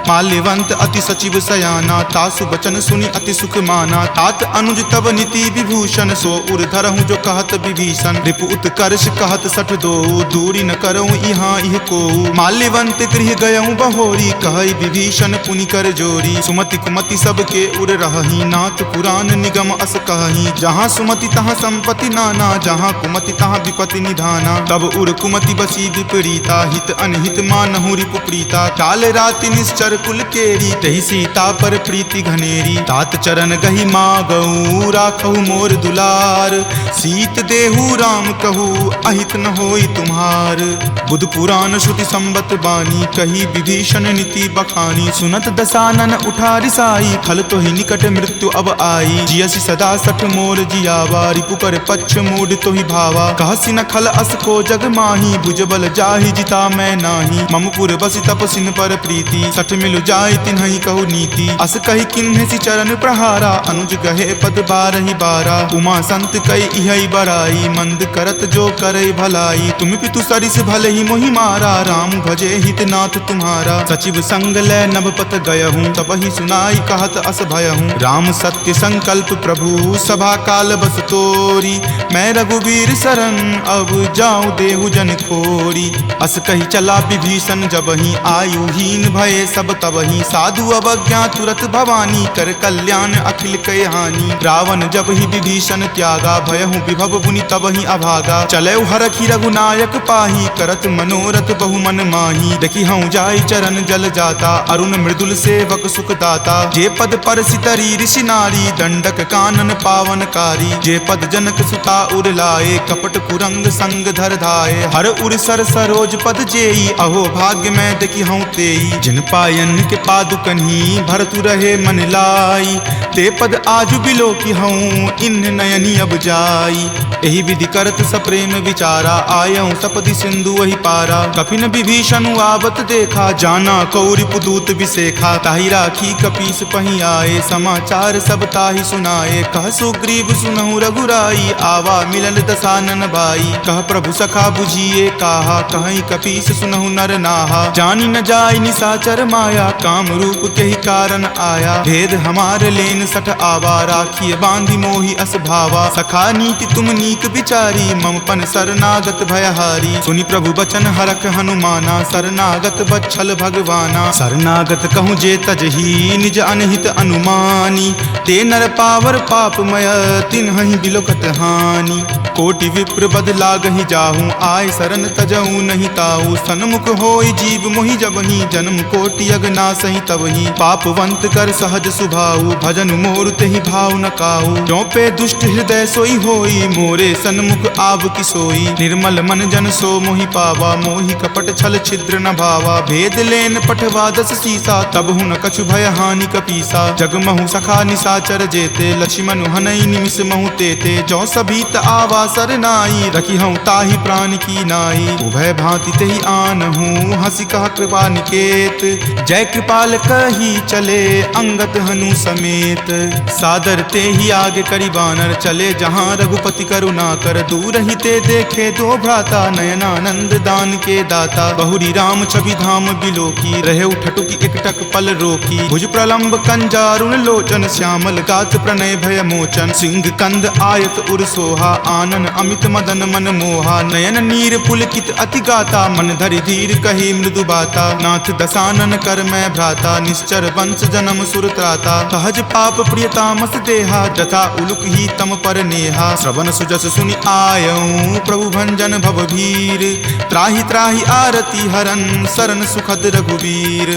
माल्यवंत अति सचिव सयाना, तासु बचन सुनि अति सुख माना। तात अनुज तब नीति विभूषण, सो उर धरहु जो कहत विभीषण। रिपु उत्कर्ष कहत सठ दो, दूरी न करऊं यहाँ इह को। माल्यवंत गृह गयऊं बहोरी, कहई विभीषण पुनि कर जोरी। सुमति कुमति सबके उर रहही, नाथ पुराण निगम अस कहही। जहाँ सुमति तहाँ संपत्ति नाना, जहाँ कुमति तहाँ विपत्ति निधाना। तब उर कुमति बसी विपरीता, हित अनहित मानहु रिपु प्रीता। काल राति निश्चर कुल केरी, तहि सीता पर प्रीति घनेरी। तात चरण गहि मागऊ, राखहु मोर दुलार, सीत देहु राम कहू, अहित न होई तुम्हार। बुध पुराण श्रुति संबत बानी, कही विभीषण नीति बखानी। सुनत दसानन उठा रिसाई, खल तो ही निकट मृत्यु अब आई। जियसि सदा सठ मोर जियावा, रिपु कर पक्ष मूड तो ही भावा। कहसि न खल अस को जग माही, भुजबल जाहि जिता मैं नाही। मम पुर बसि तपसिन पर प्रीति, सठ मिलु जाय तिन्हि कहु नीति। अस कहि किन्हि चरण प्रहारा, अनुज गहे पद बारहि बारा। उमा संत कई इहै बराई, मंद करत जो करई भलाई। तुम पितु सरिस भले ही मोहि मारा, राम भजे हित नाथ तुम्हारा। सचिव संग लै नभपत गयहूँ, तबहि सुनाई कहत अस भयहूँ। राम सत्य संकल्प प्रभु, सभा काल बस तोरी। मैं रघुवीर शरण, अब जाऊँ देहु जन खोरी। अस कही चला विभीषण जबहि, आयुहीन भये सब तबहि। साधु अवज्ञा तुरत भवानी, कर कल्याण अखिल कय हानि। रावण जब ही विभीषण त्यागा, भयहु विभव पुनि तबहि अभागा। चलै हरखि रघुनायक पाही, करत मनोरथ बहु मन माही। देखि हूँ जाय चरण जल जाता, अरुण मृदुल सेवक सुख दाता। जे पद पर सितरी ऋषि नारी, दंडक कानन पावनकारी। जे पद जनक सुता उर लाए, कपट कुरंग संग धर धाये। हर उर सर सरोज पद जेई, अहो भाग्य मैं देखि हूँ तेई। जिन पायन के पादुकन्ही, भरतु रहे मन लाई। ते पद आजु बिलो की हूँ, इन नयनी अब जाई। एहि विधि करत सप्रेम विचारा, आयऊँ सपदि सिंधु वही पारा। कपिन विभीषण आवत देखा, जाना कौरि पुदूत विसेखा। ताहि राखी कपीस पहि आए, समाचार सब ताहि सुनाए। कह सुग्रीव सुनहु रघुराई, आवा मिलल दसानन भाई। कह प्रभु सखा बुझिए काहा, कहीं कपीस सुनहु नर नाहा। जानी न जाय निसाचर माया, काम रूप के ही कारण आया। भेद हमार लेन सठ आवा, राखिय बांधि मोहि अस भावा। सखा नीति तुम नीक विचारी, मम पन शरणागत भयहारी। सुनि प्रभु बचन हरख हनुमाना, शरणागत बच्छल भगवाना। शरणागत कहूँ जे तजही, निज अनहित अनुमानी। ते नर पावर पापमय, तिन्हि बिलोकत हानि। कोटि विप्र बद लागहि जाहूँ, आय शरण तजहूँ नहीं ताऊ। सन्मुख होय जीव मोहि जबहि, जन्म कोटि अगनासहि तबहि। पापवंत कर सहज सुभाऊ, भजन मोर तेहि भाव न काऊ। जो पे दुष्ट हृदय सोई होई, मोरे सन्मुख आव की सोई। निर्मल मन जन सो मोहि पावा, मोहि कपट छल छिद्र न भावा। भेद लेन पठवा दस सीसा, तब हूँ न कछु भय हानि कपीसा। जग महु सखा निसाचर जेते, लक्ष्मण हनई निमिष महु तेते। जो सभीत आवा सरनाई, रखी हूँ ताही प्राण की नाई। उभय भांति ते ही आन हूँ, हंसी कहा कृपा निकेत, जय कृपाल कही चले अंगत हनु समेत। सादर ते ही आगे करी बानर, चले जहाँ रघुपति करुणा कर। दूर ही ते देखे दो भ्राता, नयनानंद दान के दाता। बहुरी राम छवि धाम बिलो की, रहे उठटुकी एकटक पल रोकी। भुज प्रलंब कंजारुण लोचन, श्यामल गात प्रणय भय मोचन। सिंह कंद आयत उर सोहा, आनन अमित मदन मन मोहा। नयन नीर पुलकित अति गाता, मन धरि धीर कही मृदु बाता। नाथ दसानन कर मैं भ्राता, निश्चर वंश जन्म सुर त्राता। सहज पाप प्रियतामस देहा, जथा उलुक ही तम पर नेहा। श्रवण सुजस सुनि आयऊं, प्रभु भंजन भव भीर। त्राहि त्राहि आरती हरन, शरण सुखद रघुवीर।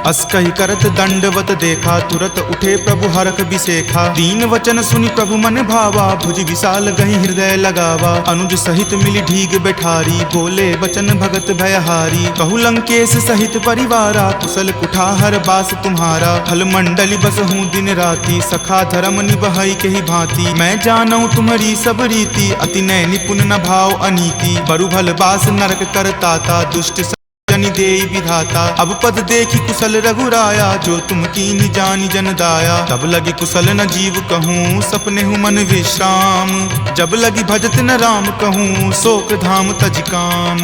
अस कहि करत दंडवत देखा, तुरत उठे प्रभु हरख बिसेखा। दीन वचन सुनि प्रभु मन भावा, भुज विशाल गहि हृदय लगावा। अनुज सहित मिली ढीग बैठारी, बोले बचन भगत भयहारी। कहु लंकेश सहित परिवारा, कुशल कुठाहर बास तुम्हारा। फल मंडली बस हूँ दिन राति, सखा धर्म निबहई के ही भांति। मैं जानऊ तुम्हारी सब रीति, अति नय निपुण न भाव अनीति। बरु भल बास नरक करताता, दुष्ट जनि देई विधाता। अब पद देखी कुशल रघुराया, जो तुम कीन्ही जानि जन दाया। तब लगी कुशल न जीव कहूँ, सपने हूँ मन विश्राम। जब लगी भजत न राम कहूँ, शोक धाम तज काम।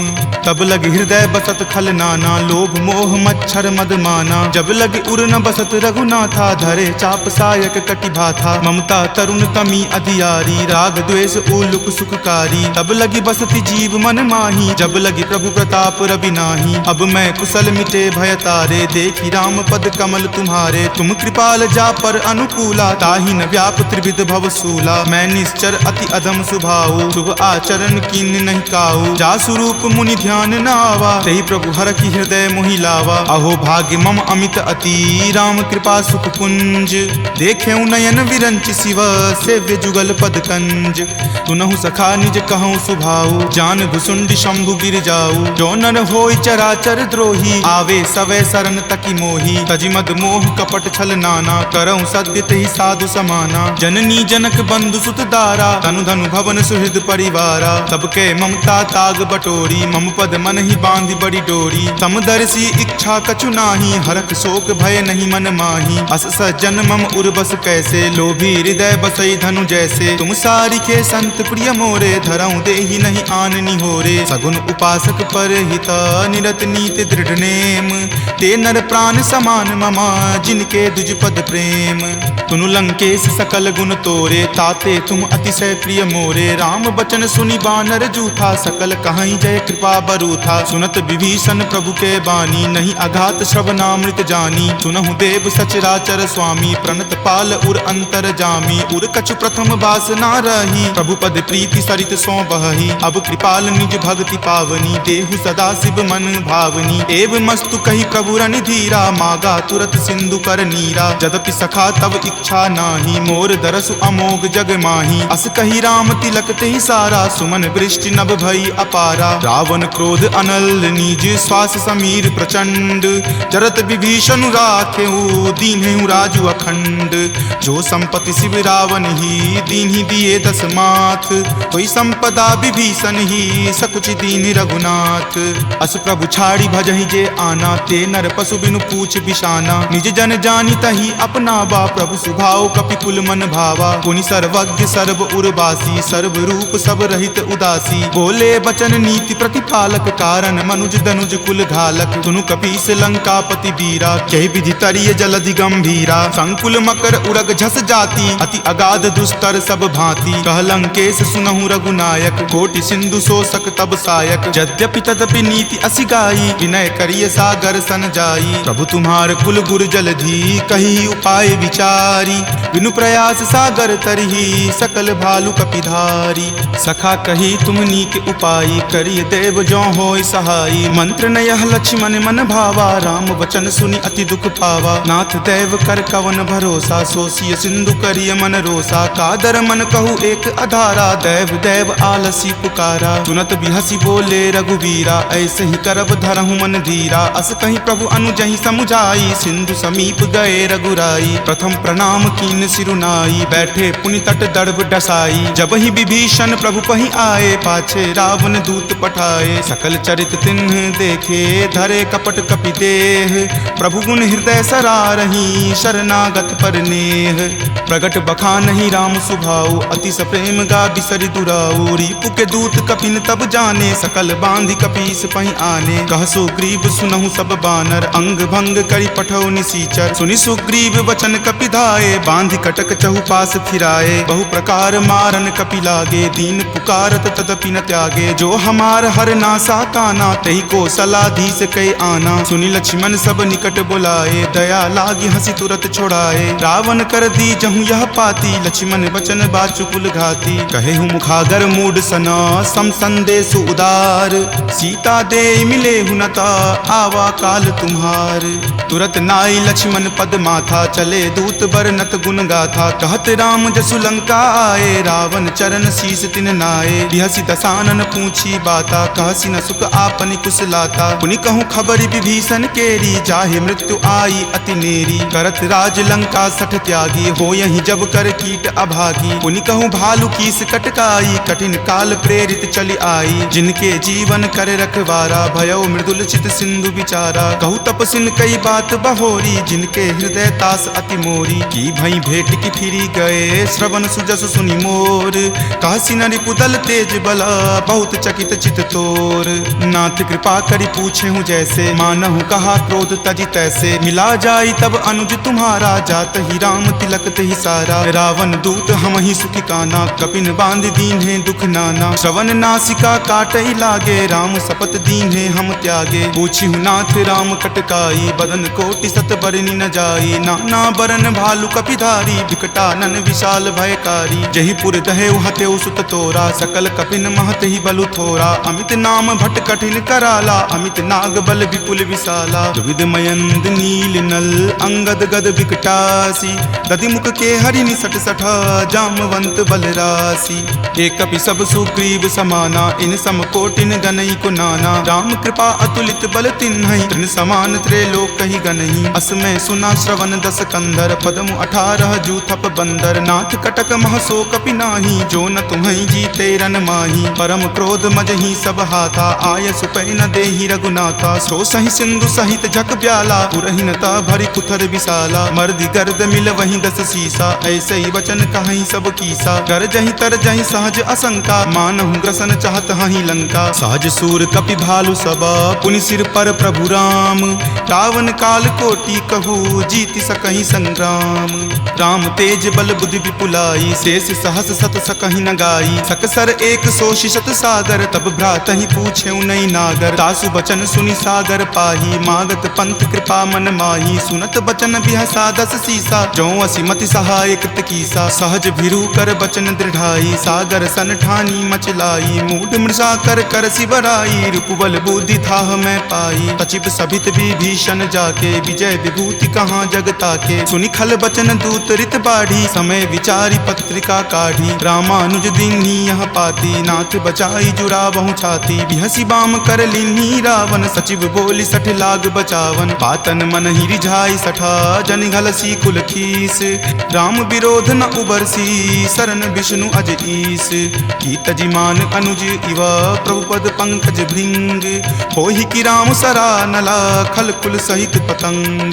तब लगी हृदय बसत खल नाना, लोभ मोह मच्छर मद माना। जब लगी उर न बसत रघुनाथा, धरे चाप सायक कटि भाथा। ममता तरुण तमी अधियारी, राग द्वेष उलुक सुखकारी। तब लगी बसति जीव मन माही, जब लगी प्रभु प्रताप रवि नाही। अब मैं कुशल मिटे भय तारे, देखी राम पद कमल तुम्हारे। तुम कृपाल जा पर अनुकूला, ताहि न व्याप त्रिविध भव सूला। मैं निश्चर अति अधम सुभाऊ, शुभ आचरण कीन नहीं काऊ। जा स्वरूप मुनि ध्यान न आवा, तेहि प्रभु हर की हृदय मोहि लावा। अहो भाग्य मम अमित अति, राम कृपा सुख पुंज। देखे नयन विरंच शिव, सेव्य जुगल पद कंज। तुनहु सखा निज कहूँ सुभाऊ, जान भुसुंड शंभु गिर जाऊ। जो नर होई चराचर द्रोही, आवे सवै शरण तकी मोही। तजिमद मोह कपट छल नाना, करऊं सद्य तेहि साधु समाना। जननी जनक बंधु सुत दारा, तनु धनु भवन सुहृद परिवारा। सबके ममता ताग बटोरी, मम पद मन ही बांधी बड़ी डोरी। समदर्शी इच्छा कछु नाही, हरख शोक भय नहीं मन माही। अस सज्जन मम उर्बस कैसे, लोभी हृदय बसई धनु जैसे। तुम सारिखे संत प्रिय मोरे, धरऊं देहि नहीं आन निहोरे। सगुन उपासक पर हित, निरत नीति दृढ़ नेम। ते नर प्राण समान ममा, जिनके दुज पद प्रेम। तुनु लंकेश सकल गुण तोरे, ताते तुम अतिशय प्रिय मोरे। राम बचन सुनि बानर जूठा, सकल कहाई जय कृपा बरूथा। सुनत विभीषण प्रभु के बानी, नहीं अघात श्रवणामृत जानी। सुनहु देव सचराचर स्वामी, प्रणत पाल उर अंतर जामी। उर कछु प्रथम बास ना रही, प्रभु पद प्रीति सरित सो बहही। अब कृपाल निज भक्ति पावनी, देहु सदा शिव मन भावनी। एव मस्तु कही प्रभु रण धीरा, मागा तुरत सिंधु कर नीरा। जदपि सखा तब इच्छा नाही, मोर दरसु अमोघ जग माही। अस कही राम तिलक तेहि सारा, सुमन वृष्टि नभ भई अपारा। रावण क्रोध अनल निज, श्वास समीर प्रचंड। जरत विभीषण राखेऊ, दीन्हेउ राजु अखंड। जो संपत्ति शिव रावण ही, दीन्हि दिए दस माथ। कोई संपदा विभीषण ही, सकुच दीन रघुनाथ। अस प्रभु छाड़ी भजहि जे आना, ते नर पशु बिनु पूछ बिशाना। निज जन जानि तहि अपनावा, प्रभु सुभाव कपिकुल मन भावा। पुनि सर्वज्ञ सर्व उर्वासी, सर्व रूप सब रहित उदासी। बोले बचन नीति प्रतिपालक, कारण मनुज दनुज कुल घालक। तुनु कपीस लंकापति वीरा, कहि विधि तरिय जलधि गंभीरा। संकुल मकर उरग झस जाति, अति अगाध दुस्तर सब भांति। कह लंकेश सुनहु रघुनायक, कोटि सिंधु शोषक तब सायक। यद्यपि तदपि नीति असि गाई, विनय करिय सागर सन जाई। प्रभु तुम्हार कुल गुर जलधि, कही उपाय विचारी। बिनु प्रयास सागर तरही, सकल भालु कपिधारी। सखा कही तुम नीक उपाय, करिय देव जो होय सहाई। मंत्र नयह लक्ष्मण मन भावा, राम वचन सुनि अति दुख पावा। नाथ देव कर कवन भरोसा, सोसिय सिंधु करिय मन रोसा। कादर मन कहु एक अधारा, देव देव आलसी पुकारा। सुनत बिहसी बोले रघुवीरा, ऐसे ही करब धरहु मन धीरा। अस कहीं प्रभु अनुजहि समुझाई, सिंधु समीप गए रघुराई। प्रथम प्रणाम कीन पुन सिरुनाई, बैठे पुनि तट दर्भ डसाई। जब ही विभीषण प्रभु पही आए, पाछे रावण दूत पठाए। सकल चरित तिन्ह देखे, धरे कपट कपि देह। प्रभु गुण हृदय सरारही, शरणागत पर नेह। प्रगट बखानहि राम सुभाऊ, अति सप्रेम गा बिसरि दुराऊ। रिपु के दूत कपिन तब जाने, सकल बांधि कपीस पहि आने। कह सुग्रीव सुनहु सब बानर, अंग भंग करि पठौ निसीचर। सुनि सुग्रीव वचन कपि धाये, बांधि कटक चहुपास फिराए। बहु प्रकार मारन कपि लागे, दीन पुकारत तदपि न त्यागे। जो हमार हर नासा काना, तहि को सलाधीस कै आना। सुनि लक्ष्मण सब निकट बुलाए, दया लागी हंसी तुरत छोड़ाए। रावण कर दी जहु यह पाती, लक्ष्मण वचन बाचुकुल घाती। कहे हूँ मुखागर मूड सना, सम संदेश उदार। सीता दे मिले हुनता, आवा काल तुम्हार। तुरत नाई लक्ष्मण पद माथा, चले दूत बरनत गुण गाथा। कहत राम जसु लंका आए, रावण चरण शीस तिन नाये। बिहसी दसानन पूछी बाता, कहसी न सुख आपनि कुशलाता। पुनि कहूँ खबरि विभीषण केरी, जाहे मृत्यु आई अति नेरी। करत राज लंका सठ त्यागी, हो यही जब कर कीट अभागी। पुनि कहूँ भालू कीस कटकाई, कठिन काल प्रेरित चली आई। जिनके जीवन करे रखवारा, भयो मृदुल चित सिंधु विचारा। कहूँ तपसिन कई बात बहोरी, जिनके हृदय तास अति मोरी। की भई भेंट की फिरी गए, श्रवण सुजस सुनि मोर। कहसी न रिपुदल तेज बला, बहुत चकित चित तोर। नाथ कृपा करी पूछे हूँ जैसे, मानहु कहा क्रोध तजी तैसे। मिला जाई तब अनुज तुम्हारा, जात ही राम तिलक ही सारा। रावण दूत हम ही सुखी काना, कपिन बांध दीन है दुख नाना। श्रवण नासिका काटई लागे, राम शपथ दीन है हम त्यागे। पूछी हूँ नाथ राम कटकाई, बदन कोटि सत बरनी न जाई। नाना बरन भालू कपिधारी, विकटानन विशाल भयकारी। जही पुर दहे हतेउ सुत तोरा, सकल कपिन महत ही बलु थोरा। अमित नाम भट कठिन कराला, अमित नाग बल विपुल विशाला। दुविध मयंद नील नल, अंगद गद विकटासी। दधिमुख के हरि निसट सठा, जामवंत बलरासी। एक कपि सब सुग्रीव समाना, इन सम कोटिन गनई को नाना। राम कृपा अतुलित बल तिन्हहि, तृण समान त्रैलोक ही गनहि। अस में सुना श्रवण दस कंधर, पदमु 18 जूथप बंदर। नाथ कटक महसो कपि नाही, जो न तुम्हि जीते रन माही। परम क्रोध मजहि सब हाथा, आय सुपै न देहि रघुनाथा। सो सहि सिंधु सहित झक ब्याला, पुरहिनता भरी कुथर विशाला। मर्दि गर्द मिल वहीं 10 सीसा, ऐसे ही वचन कहीं सब कीसा। कर जहि तर जहि सहज असंका, मानहु ग्रसन चाहत हहि लंका। सहज सूर कपि भालु सबा, पुनि सिर पर प्रभु राम। रावण काल कोटि कहू, जीति सकहि संग्राम। राम तेज बल बुद्धि विपुलाई, शेष सहस सत सकहि न गाई। सकसर एक सोषि शत सागर, तब भ्रातहि पूछे नई नागर। तासु बचन सुनि सागर पाही, मागत पंथ कृपा मन माही। सुनत बचन बिहसा 10 सीसा, जो असिमति सहाय कृत कीसा। सहज भिरु कर बचन दृढ़ाई, सागर सन ठानी मचलाई। मूढ़ मृषा कर कर सिवराई, रूपबल बुद्धि थाह मैं पाई। तचिप सभित विभीषण जाके, विजय विभूति कहाँ जग ताके। सुनि खल बचन दूत रित बाढ़ी, समय विचारी पत्रिका काढ़ी। रामानुज दीन्ही यह पाती, नाथ बचाई जुरावहु छाती। बिहसी बाम कर लिन्ही रावण, सचिव बोली सठ लाग बचावन। पातन मन ही रिझाई सठा, जन घलसी कुल खीस। राम विरोध न उबरसी, सरन विष्णु अज ईस। की तजिमान अनुज इवा, प्रभु पद पंकज भृंग। होहि की राम सरा नला, खल कुल सहित पतंग।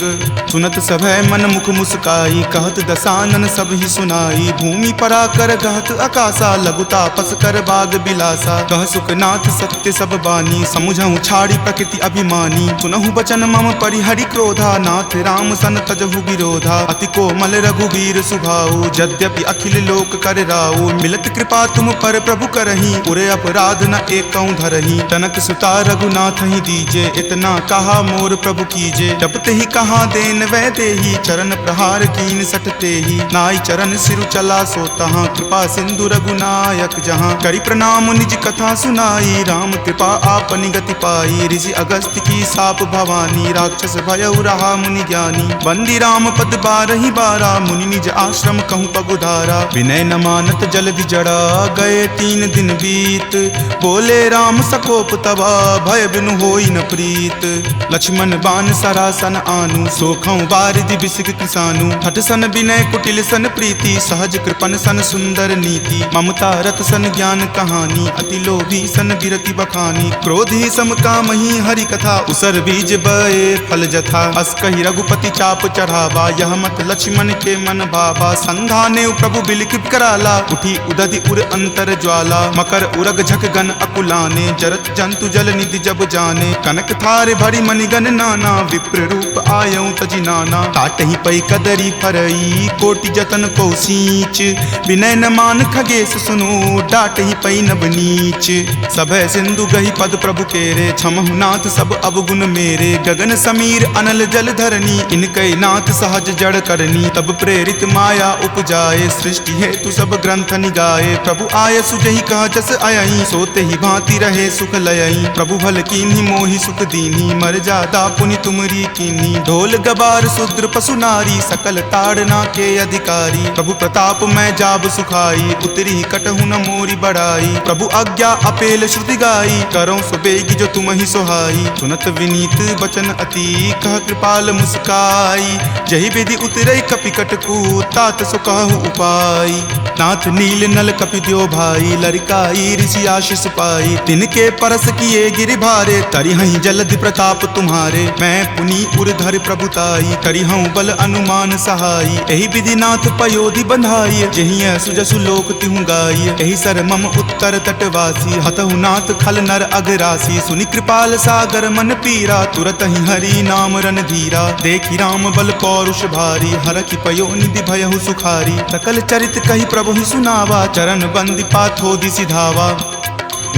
सुनत सभय मन मुख मुस्काई, कहत दसानन सब ही सुनाई। भूमि पराकर गहत आकाशा, लघु तापस कर बाग बिलासा। कह सुखनाथ सत्य सब बानी, समुझहु छाड़ी प्रकृति अभिमानी। सुनहु बचन मम परिहरि क्रोधा, नाथ राम सन तजहु विरोधा। अति कोमल रघुवीर सुभाऊ, यद्यपि अखिल लोक कर राऊ। मिलत कृपा तुम पर प्रभु करही, पुरे अपराध न एकौ धरही। तनक सुता रघुनाथ ही दीजे, इतना कहा मोर प्रभु कीजे। जब ते ही कहा देन वै देही, चरण प्रहार कीन सटते ही। नाई चरण सिरु चला सो तहाँ, कृपा सिंधु रघुनायक जहाँ। करि प्रणाम निज कथा सुनाई, राम कृपा आपनि गति पाई। ऋषि अगस्त्य की साप भवानी, राक्षस भयउ रहा मुनि ज्ञानी। बंदी राम पद 12 बारा, मुनि निज आश्रम कहूँ पगुधारा। विनय न मानत जल्दि जड़ा, गए 3 दिन बीत। बोले राम राम सकोप तबा, भय बिनु होई न प्रीत। लक्ष्मण बान सरासन आनु, सोखौ बारिधि बिसिक किसानु। हठ सन विनय कुटिल सन प्रीति, सहज कृपन सन सुंदर नीति। ममता रत सन ज्ञान कहानी, अति लोभी सन बिरति बखानी। क्रोधी सम कामहि हरि कथा, उसर बीज बए फल जथा। अस कहि रघुपति चाप चढ़ावा, यह मत लक्ष्मण के मन भावा। संधाने प्रभु बिलिख कराला, उठी उदधि उर अंतर ज्वाला। मकर उरग झक गन अकुलाने, जरत जंतु जल निधि जब जाने। कनक थारे भरी मणिगन नाना, विप्र रूप आयऊ तजि नाना। काटहि पै कदरी फरई, कोटि जतन को सींच। विनय न मान खगेश सुनो, डाटहि पै नभ नीच। सभय सिंधु गहि पद प्रभु केरे, क्षमहु नाथ सब अवगुण मेरे। गगन समीर अनल जल धरनी, इनकै नाथ सहज जड़ करनी। तब प्रेरित माया उपजाए, सृष्टि हेतु सब ग्रंथ निगाए। प्रभु आय सुजहि कह जस अयई, सोते ही भांति रहे सुख लयई। प्रभु भल कीन्ही मोहि सुख दीन्ही, मर जादा पुनि तुमरी कीन्ही। ढोल गबार शूद्र पशु नारी, सकल ताड़ना के अधिकारी। प्रभु प्रताप मैं जाब सुखाई, उतरी कटहु न मोरी बड़ाई। प्रभु आज्ञा अपेल श्रुति गाई, करो सो बेगी जो तुम ही सोहाई। सुनत विनीत बचन अति, कह कृपाल मुस्काई। जहि विधि उतरई कपि कटकू, तात सो कहु उपाय। नाथ नील नल कपि द्यो भाई, लरिकाई ऋषि आशीष पाई। तिनके परस किए गिरि भारे, तरिहहि जलधि प्रताप तुम्हारे। मैं पुनि उरधर प्रभुताई, करिहऊँ बल अनुमान सहाई। एहि विधि नाथ पयोधि बंधाई, जहिं सुजसु लोक तिहु गाई। एहि सर मम उत्तर तटवासी, हतहु नाथ खल नर अघरासी। सुनि कृपाल सागर मन पीरा, तुरत ही हरि नाम रन धीरा। देखि राम बल पौरुष भारी, हरखि पयो निधि भयहु सुखारी। सकल चरित कहि प्रभु ही सुनावा, चरण बंदी पाथोधि सिधावा।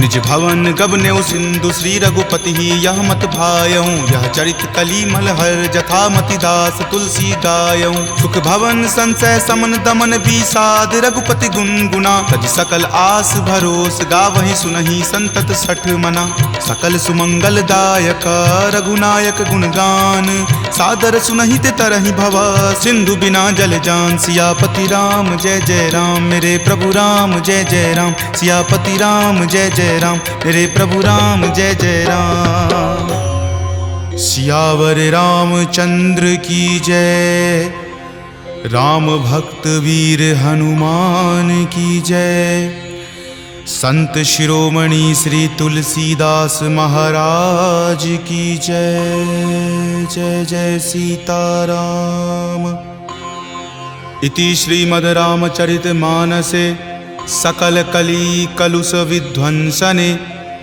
निज भवन गबनेउ सिंधु, श्री रघुपति ही यह मत भायऊँ। यह चरित कली मलहर, जथा मति दास तुलसी गायऊँ। सुख भवन संशय समन दमन विषाद, रघुपति गुनगुना। तज सकल आस भरोस, गावहि सुनहि संतत सठ मना। सकल सुमंगल दायक, रघुनायक गुणगान। सादर सुनहि ते तरहि भव, सिंधु बिना जल जान। सियापति राम जय जय राम, मेरे प्रभु राम जय जय राम। सियापति राम जय जय राम, मेरे प्रभु राम जय जय राम। सियावर रामचंद्र की जय, राम भक्त वीर हनुमान की जय। संत शिरोमणि श्री तुलसीदास महाराज की जय। जय जय सीताराम। इति श्रीमद् रामचरित मानसे सकल कली कलुष विध्वंसने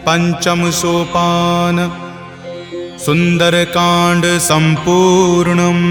पंचम सोपान सुंदर कांड संपूर्णम्।